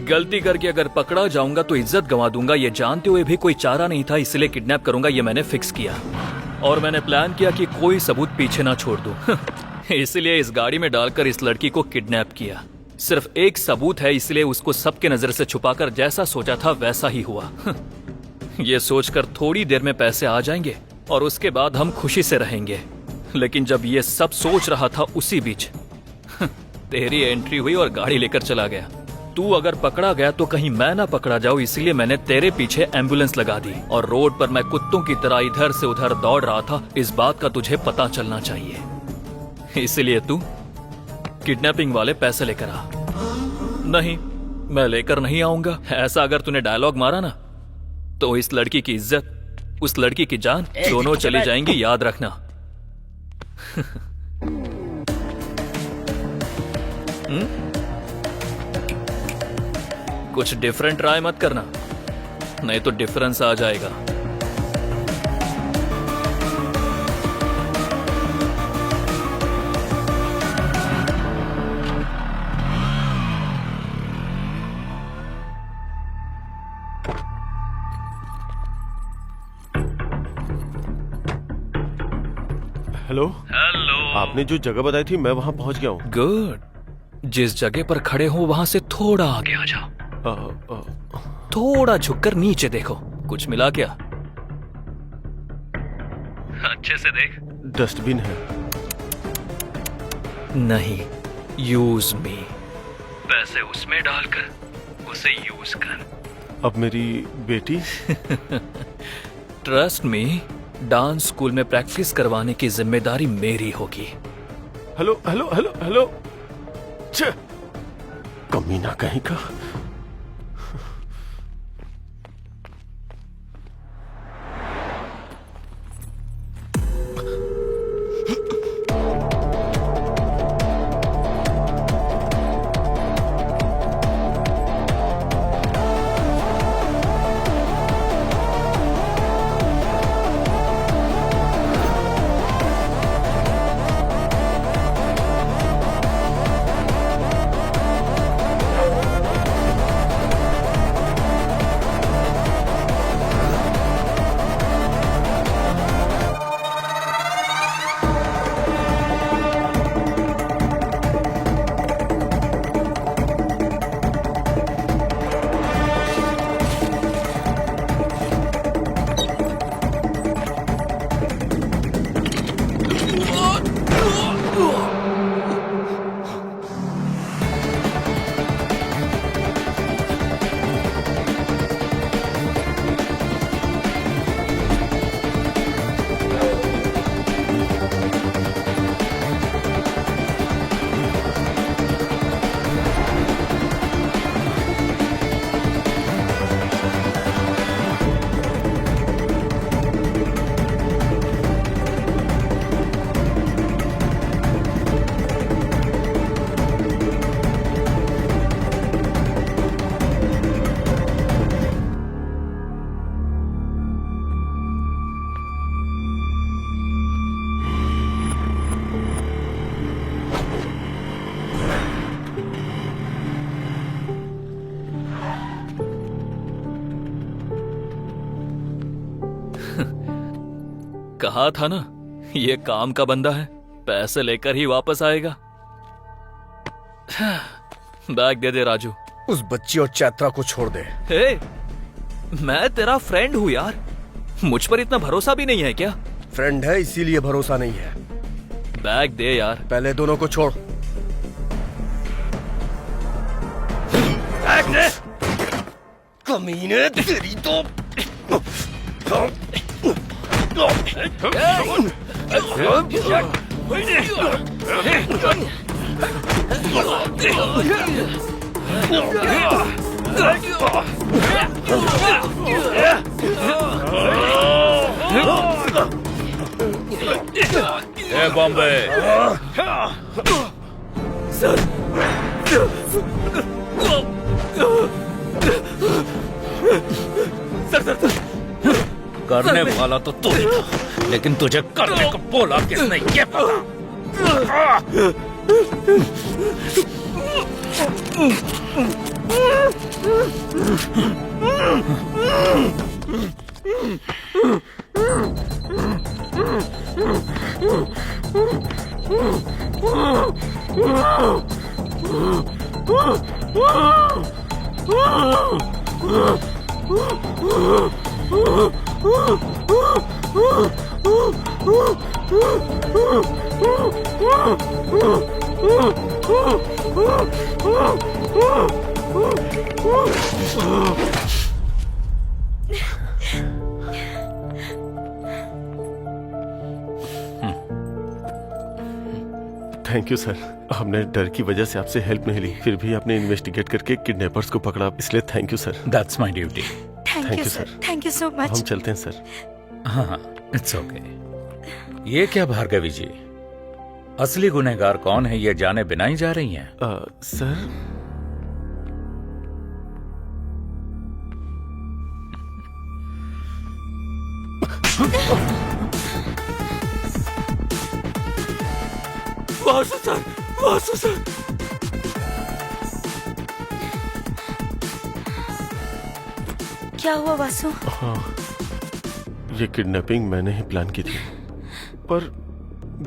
गलती करके अगर पकड़ा जाऊंगा तो इज्जत गंवा दूंगा, ये जानते हुए भी कोई चारा नहीं था, इसलिए किडनैप करूंगा ये मैंने फिक्स किया। और मैंने प्लान किया कि कोई सबूत पीछे ना छोड़ दूं। इसलिए इस गाड़ी में डालकर इस लड़की को किडनैप किया। सिर्फ एक सबूत है, इसलिए उसको सबके नजर से छुपाकर जैसा सोचा था वैसा ही हुआ। ये सोचकर थोड़ी देर में पैसे आ जाएंगे और उसके बाद हम खुशी से रहेंगे। लेकिन जब ये सब सोच रहा था उसी बीच तेरी एंट्री हुई और गाड़ी लेकर चला गया। तू अगर पकड़ा गया तो कहीं मैं ना पकड़ा जाऊं, इसलिए मैंने तेरे पीछे एम्बुलेंस लगा दी। और रोड पर मैं कुत्तों की तरह इधर से उधर दौड़ रहा था, इस बात का तुझे पता चलना चाहिए। इसलिए तू किडनैपिंग वाले पैसे लेकर आ। नहीं, मैं लेकर नहीं आऊंगा। ऐसा अगर तूने डायलॉग मारा ना तो इस लड़की की इज्जत, उस लड़की की जान दोनों चली जाएंगी, याद रखना। कुछ डिफरेंट ट्राई मत करना, नहीं तो डिफरेंस आ जाएगा। आपने जो जगह बताई थी मैं वहाँ पहुँच गया हूँ। गुड। जिस जगह पर खड़े हो वहां से थोड़ा आगे आ जाओ। थोड़ा झुककर नीचे देखो, कुछ मिला क्या? अच्छे से देख। डस्टबिन है। नहीं, यूज मी। पैसे उसमें डालकर उसे यूज कर। अब मेरी बेटी? ट्रस्ट मी, डांस स्कूल में प्रैक्टिस करवाने की जिम्मेदारी मेरी होगी। Hello hello hello hello. छे, कमीना कहीं का। कहा था ना, ये काम का बंदा है, पैसे लेकर ही वापस आएगा। बैग दे दे राजू। उस बच्ची और चैत्रा को छोड़ दे। हे, मैं तेरा फ्रेंड हूँ यार, मुझ पर इतना भरोसा भी नहीं है क्या? फ्रेंड है इसीलिए भरोसा नहीं है। बैग दे यार। पहले दोनों को छोड़। बैग दे। कमीने तेरी तो। बॉम्बे करने वाला तो तू ही था, लेकिन तुझे करने को बोला किसने ये पता। थैंक यू सर, हमने डर की वजह से आपसे हेल्प नहीं ली, फिर भी आपने इन्वेस्टिगेट करके किडनैपर्स को पकड़ा, इसलिए thank you sir. That's my duty. Thank you sir, thank you so much. हम चलते हैं सर। हाँ, इट्स ओके। ये क्या भार्गवी जी, असली गुनहगार कौन है ये जाने बिना ही जा रही हैं? Sir Vasu sir, Vasu sir. क्या हुआ वासु? हाँ, ये किडनैपिंग मैंने ही प्लान की थी, पर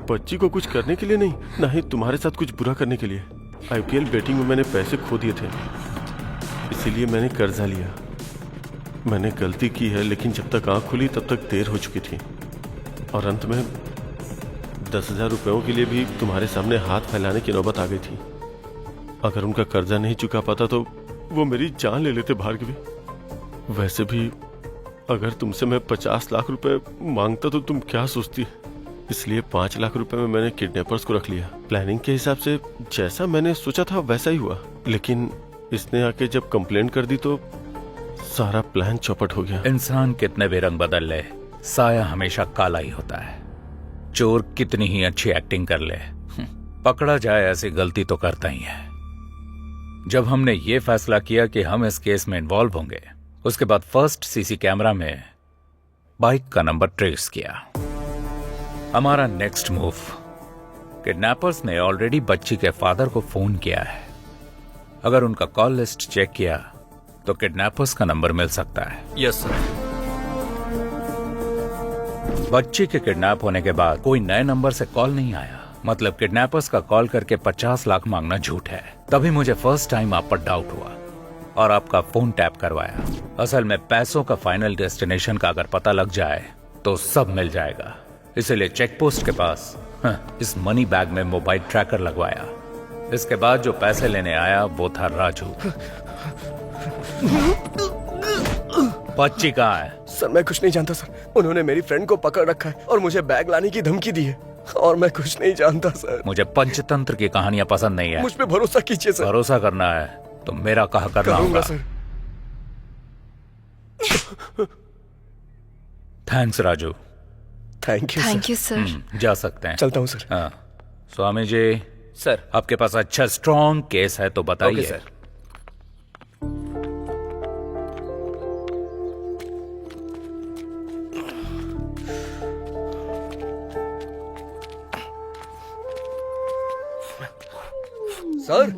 बच्ची को कुछ करने के लिए नहीं, ना ही तुम्हारे साथ कुछ बुरा करने के लिए। आईपीएल बेटिंग में मैंने पैसे खो दिए थे, इसीलिए मैंने कर्जा लिया। मैंने गलती की है, लेकिन जब तक आंख खुली तब तक देर हो चुकी थी, और अंत में 10,000 रुपयों के लिए भी तुम्हारे सामने हाथ फैलाने की नौबत आ गई थी। अगर उनका कर्जा नहीं चुका पाता तो वो मेरी जान ले लेते भार्गवी। वैसे भी अगर तुमसे मैं 50 लाख रुपए मांगता तो तुम क्या सोचती? इसलिए 5 लाख रुपए में मैंने किडनैपर्स को रख लिया। प्लानिंग के हिसाब से जैसा मैंने सोचा था वैसा ही हुआ, लेकिन इसने आके जब कंप्लेंट कर दी तो सारा प्लान चौपट हो गया। इंसान कितने भी रंग बदल ले, साया हमेशा काला ही होता है। चोर कितनी ही अच्छी एक्टिंग कर ले, पकड़ा जाए ऐसी गलती तो करता ही है। जब हमने ये फैसला किया कि हम इस केस में इन्वॉल्व होंगे, उसके बाद फर्स्ट सीसी कैमरा में बाइक का नंबर ट्रेस किया। हमारा नेक्स्ट मूव, किडनैपर्स ने ऑलरेडी बच्ची के फादर को फोन किया है। अगर उनका कॉल लिस्ट चेक किया तो किडनैपर्स का नंबर मिल सकता है। Yes sir. बच्ची के किडनैप होने के बाद कोई नए नंबर से कॉल नहीं आया, मतलब किडनैपर्स का कॉल करके 50 लाख मांगना झूठ है। तभी मुझे फर्स्ट टाइम आप पर डाउट हुआ और आपका फोन टैप करवाया। असल में पैसों का फाइनल डेस्टिनेशन का अगर पता लग जाए तो सब मिल जाएगा, इसलिए चेक पोस्ट के पास इस मनी बैग में मोबाइल ट्रैकर लगवाया। इसके बाद जो पैसे लेने आया वो था राजू। बच्ची कहाँ है? सर मैं कुछ नहीं जानता सर, उन्होंने मेरी फ्रेंड को पकड़ रखा है और मुझे बैग लाने की धमकी दी है, और मैं कुछ नहीं जानता सर। मुझे पंचतंत्र की कहानियां पसंद नहीं है। मुझ पे भरोसा कीजिए सर। भरोसा करना है तो मेरा कहा करना होगा sir. Thanks Raju. Thank you. Thank you sir. जा सकते हैं। चलता हूँ सर। हाँ स्वामी जी, सर आपके पास अच्छा स्ट्रॉन्ग केस है तो बताइए। Okay sir. सर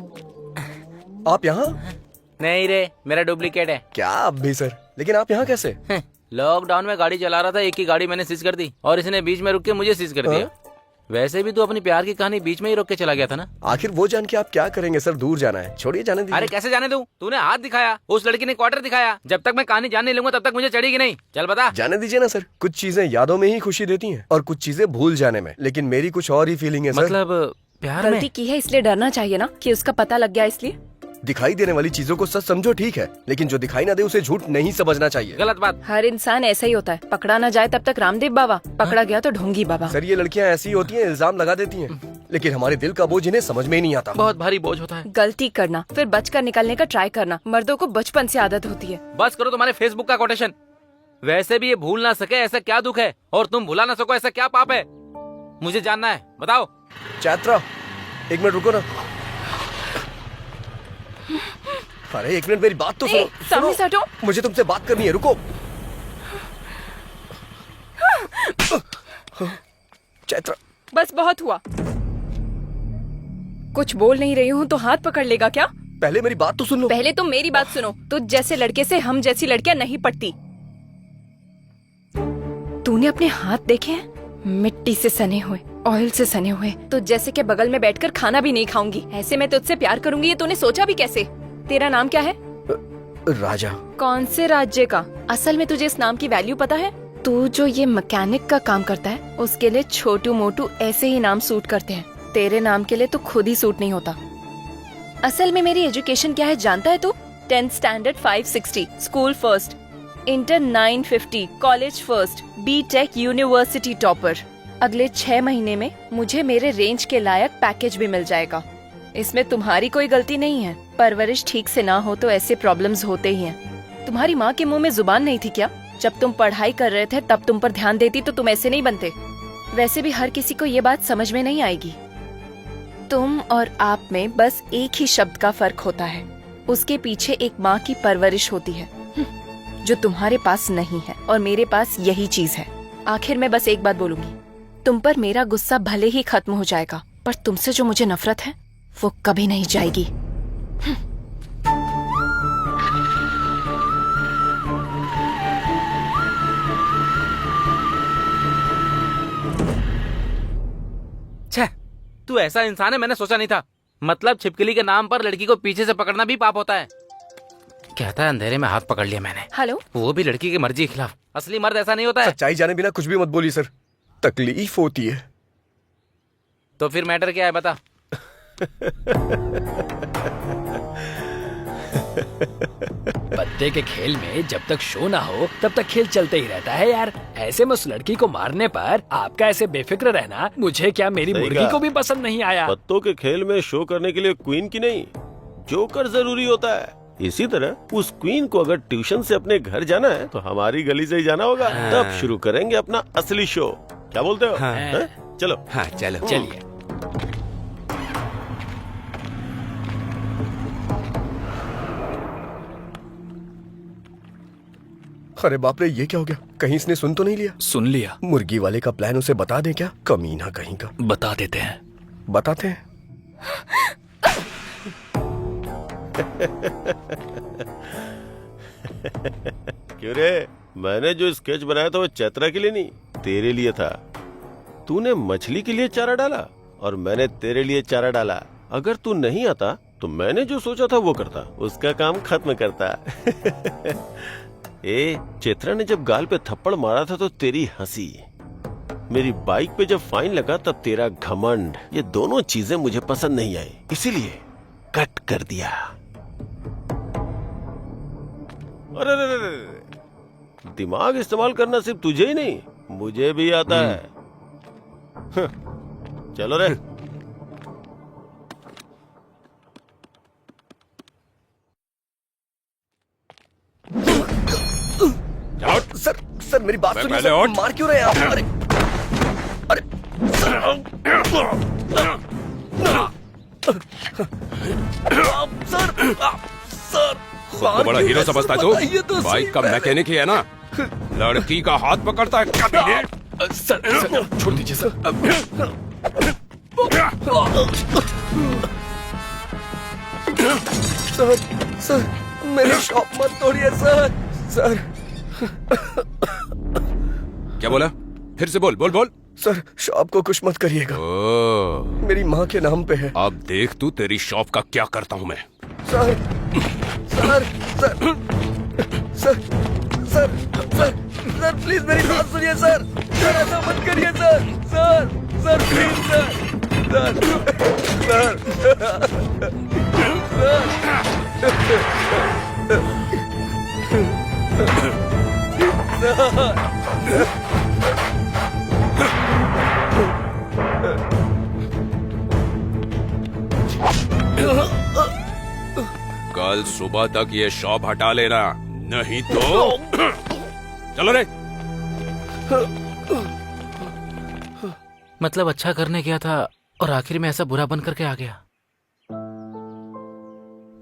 आप यहाँ? नहीं रे, मेरा डुप्लीकेट है। क्या अब भी सर? लेकिन आप यहाँ कैसे? लॉकडाउन में गाड़ी चला रहा था, एक ही गाड़ी मैंने सीज कर दी और इसने बीच में रुक के मुझे सीज कर दिया। वैसे भी तू अपनी प्यार की कहानी बीच में ही रोक के चला गया था ना। आखिर वो जान के आप क्या करेंगे सर? दूर जाना है, छोड़िए जाने दीजिए। अरे कैसे जाने दूं? तूने हाथ दिखाया, उस लड़की ने क्वार्टर दिखाया। जब तक मैं कहानी जान नहीं लूंगा तब तक मुझे चढ़ेगी नहीं। चल बता। जाने दीजिए ना सर, कुछ चीजें यादों में ही खुशी देती हैं और कुछ चीजें भूल जाने में। लेकिन मेरी कुछ और ही फीलिंग है सर। मतलब प्यार में गलती की है इसलिए डरना चाहिए ना कि उसका पता लग गया इसलिए। दिखाई देने वाली चीजों को सच समझो ठीक है, लेकिन जो दिखाई ना दे उसे झूठ नहीं समझना चाहिए। गलत बात। हर इंसान ऐसा ही होता है, पकड़ा ना जाए तब तक रामदेव बाबा, पकड़ा गया तो ढोंगी बाबा। सर ये लड़कियां ऐसी होती हैं, इल्जाम लगा देती हैं, लेकिन हमारे दिल का बोझ इन्हें समझ में ही नहीं आता। बहुत भारी बोझ होता है। गलती करना फिर बचकर निकलने का ट्राई करना, मर्दों को बचपन से आदत होती है। बस करो तुम्हारे फेसबुक का कोटेशन। वैसे भी ये भूल ना सके ऐसा क्या दुख है, और तुम भुला ना सको ऐसा क्या पाप है? मुझे जानना है, बताओ। चैत्रा एक मिनट रुको ना। अरे एक मिनट मेरी बात तो सुनो। सामने से हटो। मुझे तुमसे बात करनी है, रुको। चैत्रा बस बहुत हुआ। कुछ बोल नहीं रही हूँ तो हाथ पकड़ लेगा क्या? पहले मेरी बात तो सुन लो। पहले तुम मेरी बात सुनो। तुझ जैसे लड़के से हम जैसी लड़कियां नहीं पटती। तूने अपने हाथ देखे हैं? मिट्टी से सने हुए, ऑयल से सने हुए। तो जैसे के बगल में बैठकर खाना भी नहीं खाऊंगी, ऐसे मैं तुझसे प्यार करूंगी ये तूने सोचा भी कैसे? तेरा नाम क्या है? राजा। कौन से राज्य का? असल में तुझे इस नाम की वैल्यू पता है? तू जो ये मैकेनिक का काम करता है उसके लिए छोटू मोटू ऐसे ही नाम सूट करते हैं। तेरे नाम के लिए तो खुद ही सूट नहीं होता। असल में मेरी एजुकेशन क्या है जानता है तू? 10th standard 560, school first, inter 950, college first, BTech university topper. अगले 6 महीने में मुझे मेरे रेंज के लायक पैकेज भी मिल जाएगा। इसमें तुम्हारी कोई गलती नहीं है। परवरिश ठीक से ना हो तो ऐसे प्रॉब्लम्स होते ही हैं। तुम्हारी माँ के मुंह में जुबान नहीं थी क्या? जब तुम पढ़ाई कर रहे थे तब तुम पर ध्यान देती तो तुम ऐसे नहीं बनते। वैसे भी हर किसी को ये बात समझ में नहीं आएगी। तुम और आप में बस एक ही शब्द का फर्क होता है। उसके पीछे एक माँ की परवरिश होती है जो तुम्हारे पास नहीं है, और मेरे पास यही चीज है। आखिर मैं बस एक बात बोलूंगी, तुम पर मेरा गुस्सा भले ही खत्म हो जाएगा, पर तुमसे जो मुझे नफरत है वो कभी नहीं जाएगी। तू ऐसा इंसान है मैंने सोचा नहीं था। मतलब छिपकली के नाम पर लड़की को पीछे से पकड़ना भी पाप होता है। कहता है अंधेरे में हाथ पकड़ लिया मैंने, हेलो, वो भी लड़की की मर्जी के खिलाफ। असली मर्द ऐसा नहीं होता है। सच्चाई जाने बिना कुछ भी मत बोलिए सर, तकलीफ होती है। तो फिर मैटर क्या है बता। पत्ते के खेल में जब तक शो ना हो तब तक खेल चलते ही रहता है यार। ऐसे में उस लड़की को मारने पर आपका ऐसे बेफिक्र रहना मुझे क्या मेरी सही मुर्गी कहा। को भी पसंद नहीं आया। पत्तों के खेल में शो करने के लिए क्वीन की नहीं, जोकर जरूरी होता है। इसी तरह उस क्वीन को अगर ट्यूशन से अपने घर जाना है तो हमारी गली से ही जाना होगा। तब शुरू करेंगे अपना असली शो। क्या बोलते हो? हैं? चलो। हाँ चलो। चलिए। अरे बाप रे, ये क्या हो गया? कहीं इसने सुन तो नहीं लिया? सुन लिया। मुर्गी वाले का प्लान उसे बता दें क्या? कमीना कहीं का। बता देते हैं। बताते हैं। क्यों रे, मैंने जो स्केच बनाया था वो चैत्रा के लिए नहीं, तेरे लिए था। तूने मछली के लिए चारा डाला और मैंने तेरे लिए चारा डाला। अगर तू नहीं आता तो मैंने जो सोचा था वो करता, उसका काम खत्म करता। ए, चैत्रा ने जब गाल पे थप्पड़ मारा था तो तेरी हंसी, मेरी बाइक पे जब फाइन लगा तब तेरा घमंड, ये दोनों चीजें मुझे पसंद नहीं आई, इसीलिए कट कर दिया। अरे अरे अरे अरे, दिमाग इस्तेमाल करना सिर्फ तुझे ही नहीं मुझे भी आता है। चलो रे। सर सर मेरी बात सुनिए पहले सर, उठ। मार क्यों रहे हैं आप? अरे अरे सर सर खुद को बड़ा हीरो समझता है बताइए तू? तो सही बाइक का पहले। मैकेनिक ही है ना, लड़की का हाथ पकड़ता है कमीने। सर छोड़ दीजिए सर। सर सर मेरी शॉप मत तोड़िए सर। सर क्या बोला? फिर से बोल बोल बोल। सर शॉप को कुछ मत करिएगा, ओ, मेरी माँ के नाम पे है। अब देख तू तेरी शॉप का क्या करता हूँ मैं। Sir sir sir sir sir sir sir please मेरी बात सुनिए सर। सर ऐसा मत करिए sir. Sir sir please sir sir sir कल सुबह तक ये शॉप हटा लेना, नहीं तो चलो रे। मतलब अच्छा करने गया था और आखिर में ऐसा बुरा बन करके आ गया।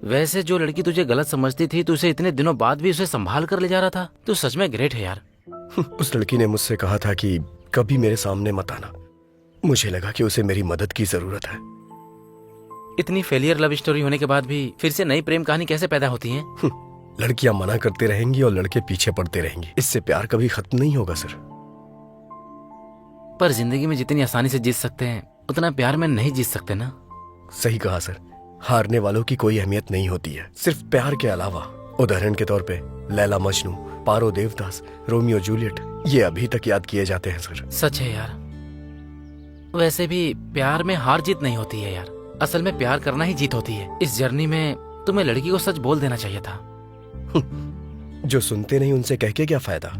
वैसे जो लड़की तुझे गलत समझती थी, तू उसे इतने दिनों बाद भी उसे संभाल कर ले जा रहा था। तू सच में ग्रेट है यार। उस लड़की ने मुझसे कहा था कि कभी मेरे सामने मत आना। मुझे लगा कि उसे मेरी मदद की जरूरत है। इतनी फेलियर लव स्टोरी होने के बाद भी फिर से नई प्रेम कहानी कैसे पैदा होती है? लड़कियां मना करते रहेंगी और लड़के पीछे पड़ते रहेंगे, इससे प्यार कभी खत्म नहीं होगा सर। पर जिंदगी में जितनी आसानी से जीत सकते हैं उतना प्यार में नहीं जीत सकते ना। सही कहा सर, हारने वालों की कोई अहमियत नहीं होती है सिर्फ प्यार के अलावा। उदाहरण के तौर पे लैला मजनू, पारो देवदास, रोमियो जूलियट, ये अभी तक याद किए जाते हैं सर। सच है यार। वैसे भी प्यार में हार जीत नहीं होती है यार, असल में प्यार करना ही जीत होती है। इस जर्नी में तुम्हें लड़की को सच बोल देना चाहिए था। जो सुनते नहीं उनसे कह के क्या फायदा।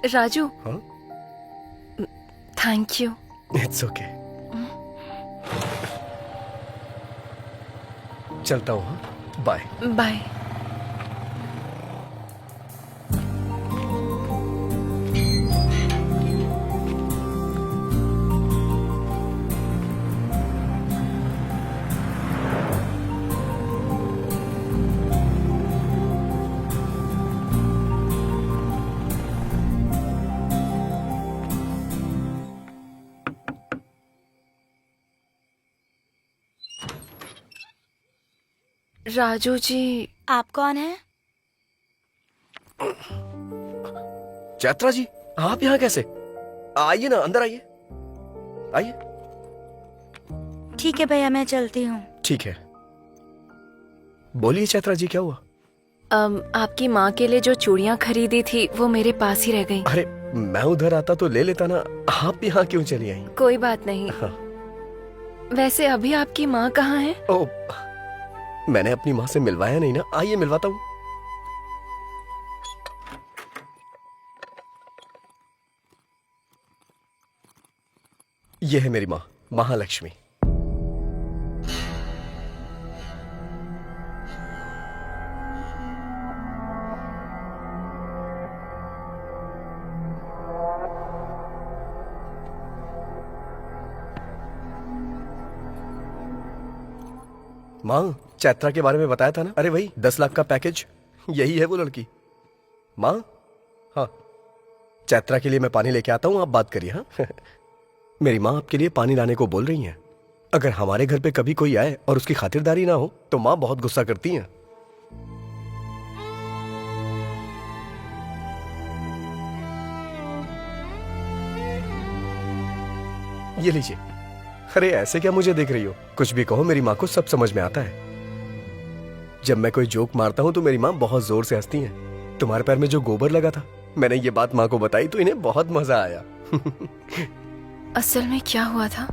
राजू, हाँ? Thank you. It's okay. चलता हूँ, हाँ? Bye bye. राजू जी। आप कौन हैं? चैत्रा जी, आप यहाँ कैसे? आइए ना, अंदर आइए, आइए। ठीक है भैया, मैं चलती हूँ। ठीक है, बोलिए चैत्रा जी, क्या हुआ? आपकी माँ के लिए जो चूड़ियाँ खरीदी थी वो मेरे पास ही रह गई। अरे मैं उधर आता तो ले लेता ना, आप यहाँ क्यों चली आई? कोई बात नहीं। हाँ। वैसे अभी आपकी माँ कहाँ है? ओ, मैंने अपनी माँ से मिलवाया नहीं ना, आइए मिलवाता हूँ। ये है मेरी माँ, महालक्ष्मी। माँ, चैत्रा के बारे में बताया था ना? अरे वही 10 लाख का पैकेज, यही है वो लड़की। माँ, हाँ, चैत्रा के लिए मैं पानी लेके आता हूँ, आप बात करिए। हाँ मेरी माँ आपके लिए पानी लाने को बोल रही हैं। अगर हमारे घर पे कभी कोई आए और उसकी खातिरदारी ना हो तो माँ बहुत गुस्सा करती हैं। ये लीजिए। अरे ऐसे क्या मुझे देख रही हो? कुछ भी कहो, मेरी माँ को सब समझ में आता है। जब मैं कोई जोक मारता हूँ तो मेरी माँ बहुत जोर से हंसती हैं। तुम्हारे पैर में जो गोबर लगा था, मैंने ये बात माँ को बताई तो इन्हें बहुत मजा आया। असल में क्या हुआ था?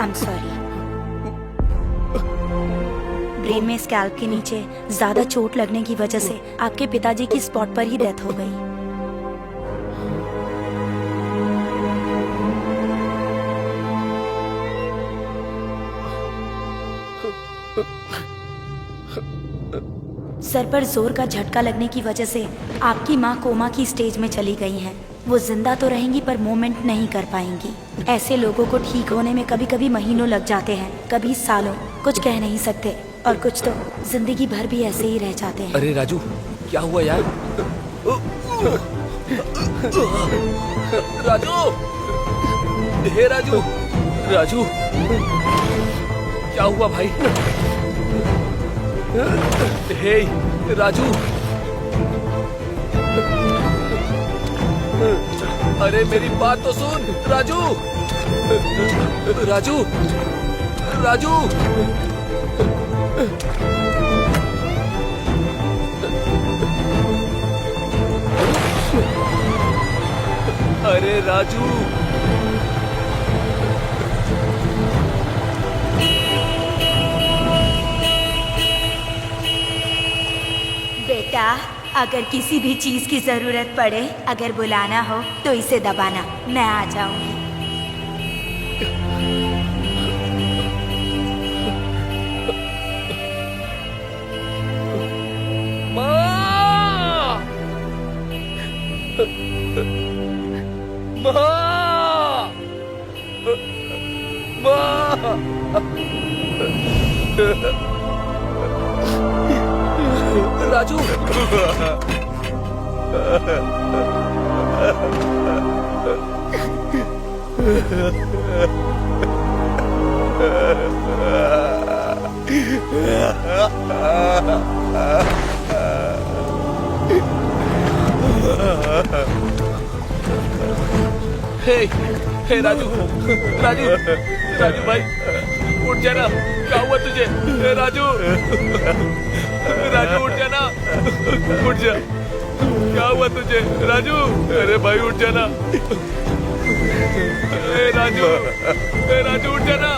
I'm sorry. ब्रेन में स्कैल्प के नीचे ज्यादा चोट लगने की वजह से आपके पिताजी की स्पॉट पर ही डेथ हो गई। सर पर जोर का झटका लगने की वजह से आपकी माँ कोमा की स्टेज में चली गई हैं। वो जिंदा तो रहेंगी पर मूवमेंट नहीं कर पाएंगी। ऐसे लोगों को ठीक होने में कभी कभी महीनों लग जाते हैं, कभी सालों। कुछ कह नहीं सकते और कुछ तो जिंदगी भर भी ऐसे ही रह जाते हैं। अरे राजू, क्या हुआ यार? राजू, हे राजू, राजू, क्या हुआ भाई? हे राजू, अरे मेरी बात तो सुन राजू, राजू, राजू, अरे राजू, बेटा, अगर किसी भी चीज की जरूरत पड़े, अगर बुलाना हो तो इसे दबाना, मैं आ जाऊंगी। हे राजू राजू राजू भाई उठ जाना, क्या हुआ तुझे? हे राजू राजू उठ जाना, उठ जा, क्या हुआ तुझे राजू? अरे भाई उठ जाना, हे राजू उठ जाना।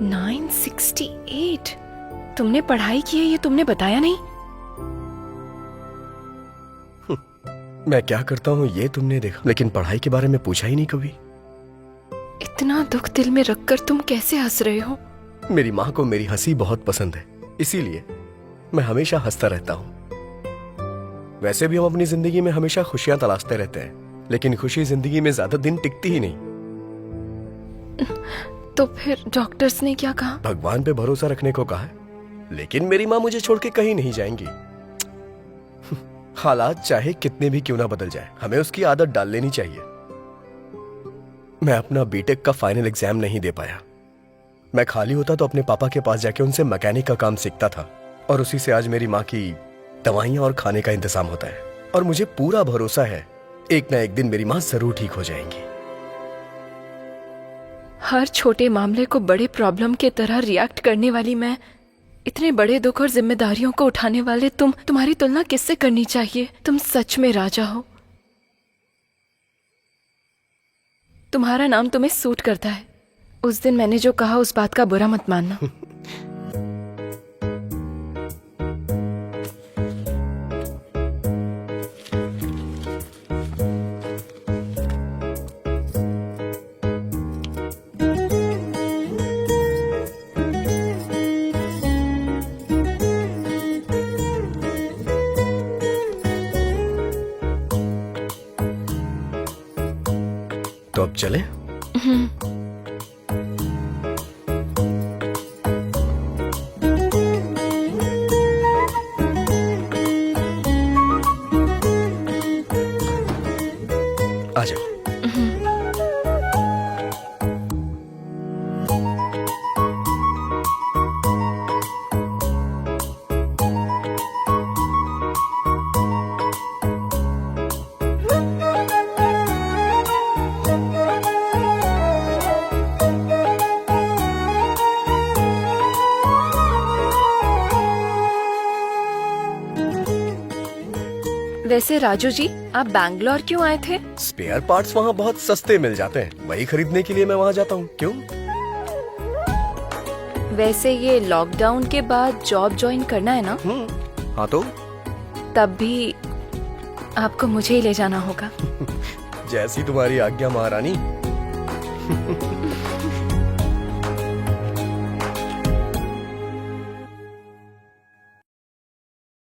$968 तुमने पढ़ाई की है, ये तुमने बताया नहीं। मैं क्या करता हूँ ये तुमने देखा, लेकिन पढ़ाई के बारे में पूछा ही नहीं कभी। इतना दुख दिल में रखकर तुम कैसे हंस रहे हो? मेरी माँ को मेरी हंसी बहुत पसंद है, इसीलिए मैं हमेशा हंसता रहता हूँ। वैसे भी हम अपनी जिंदगी में हमेशा खुशियां तलाशते रहते हैं, लेकिन खुशी जिंदगी में ज्यादा दिन टिकती ही नहीं। तो फिर डॉक्टर्स ने क्या कहा? भगवान पे भरोसा रखने को कहा है, लेकिन मेरी माँ मुझे छोड़ के कहीं नहीं जाएंगी। हालात चाहे कितने भी क्यों ना बदल जाए, हमें उसकी आदत डाल लेनी चाहिए। मैं अपना बीटेक का फाइनल एग्जाम नहीं दे पाया। मैं खाली होता तो अपने पापा के पास जाके उनसे मैकेनिक का काम सीखता था, और उसी से आज मेरी माँ की दवाइयां और खाने का इंतजाम होता है। और मुझे पूरा भरोसा है एक ना एक दिन मेरी माँ जरूर ठीक हो जाएंगी। हर छोटे मामले को बड़े प्रॉब्लम के तरह रिएक्ट करने वाली मैं, इतने बड़े दुख और जिम्मेदारियों को उठाने वाले तुम्हारी तुलना किससे करनी चाहिए? तुम सच में राजा हो। तुम्हारा नाम तुम्हें सूट करता है। उस दिन मैंने जो कहा उस बात का बुरा मत मानना। तो अब चले? आ जाओ। वैसे राजू जी, आप बैंगलोर क्यों आए थे? स्पेयर पार्ट्स वहाँ बहुत सस्ते मिल जाते हैं, वही खरीदने के लिए मैं वहाँ जाता हूँ। क्यों? वैसे ये लॉकडाउन के बाद जॉब ज्वाइन करना है ना? हाँ तो तब भी आपको मुझे ही ले जाना होगा। जैसी तुम्हारी आज्ञा महारानी।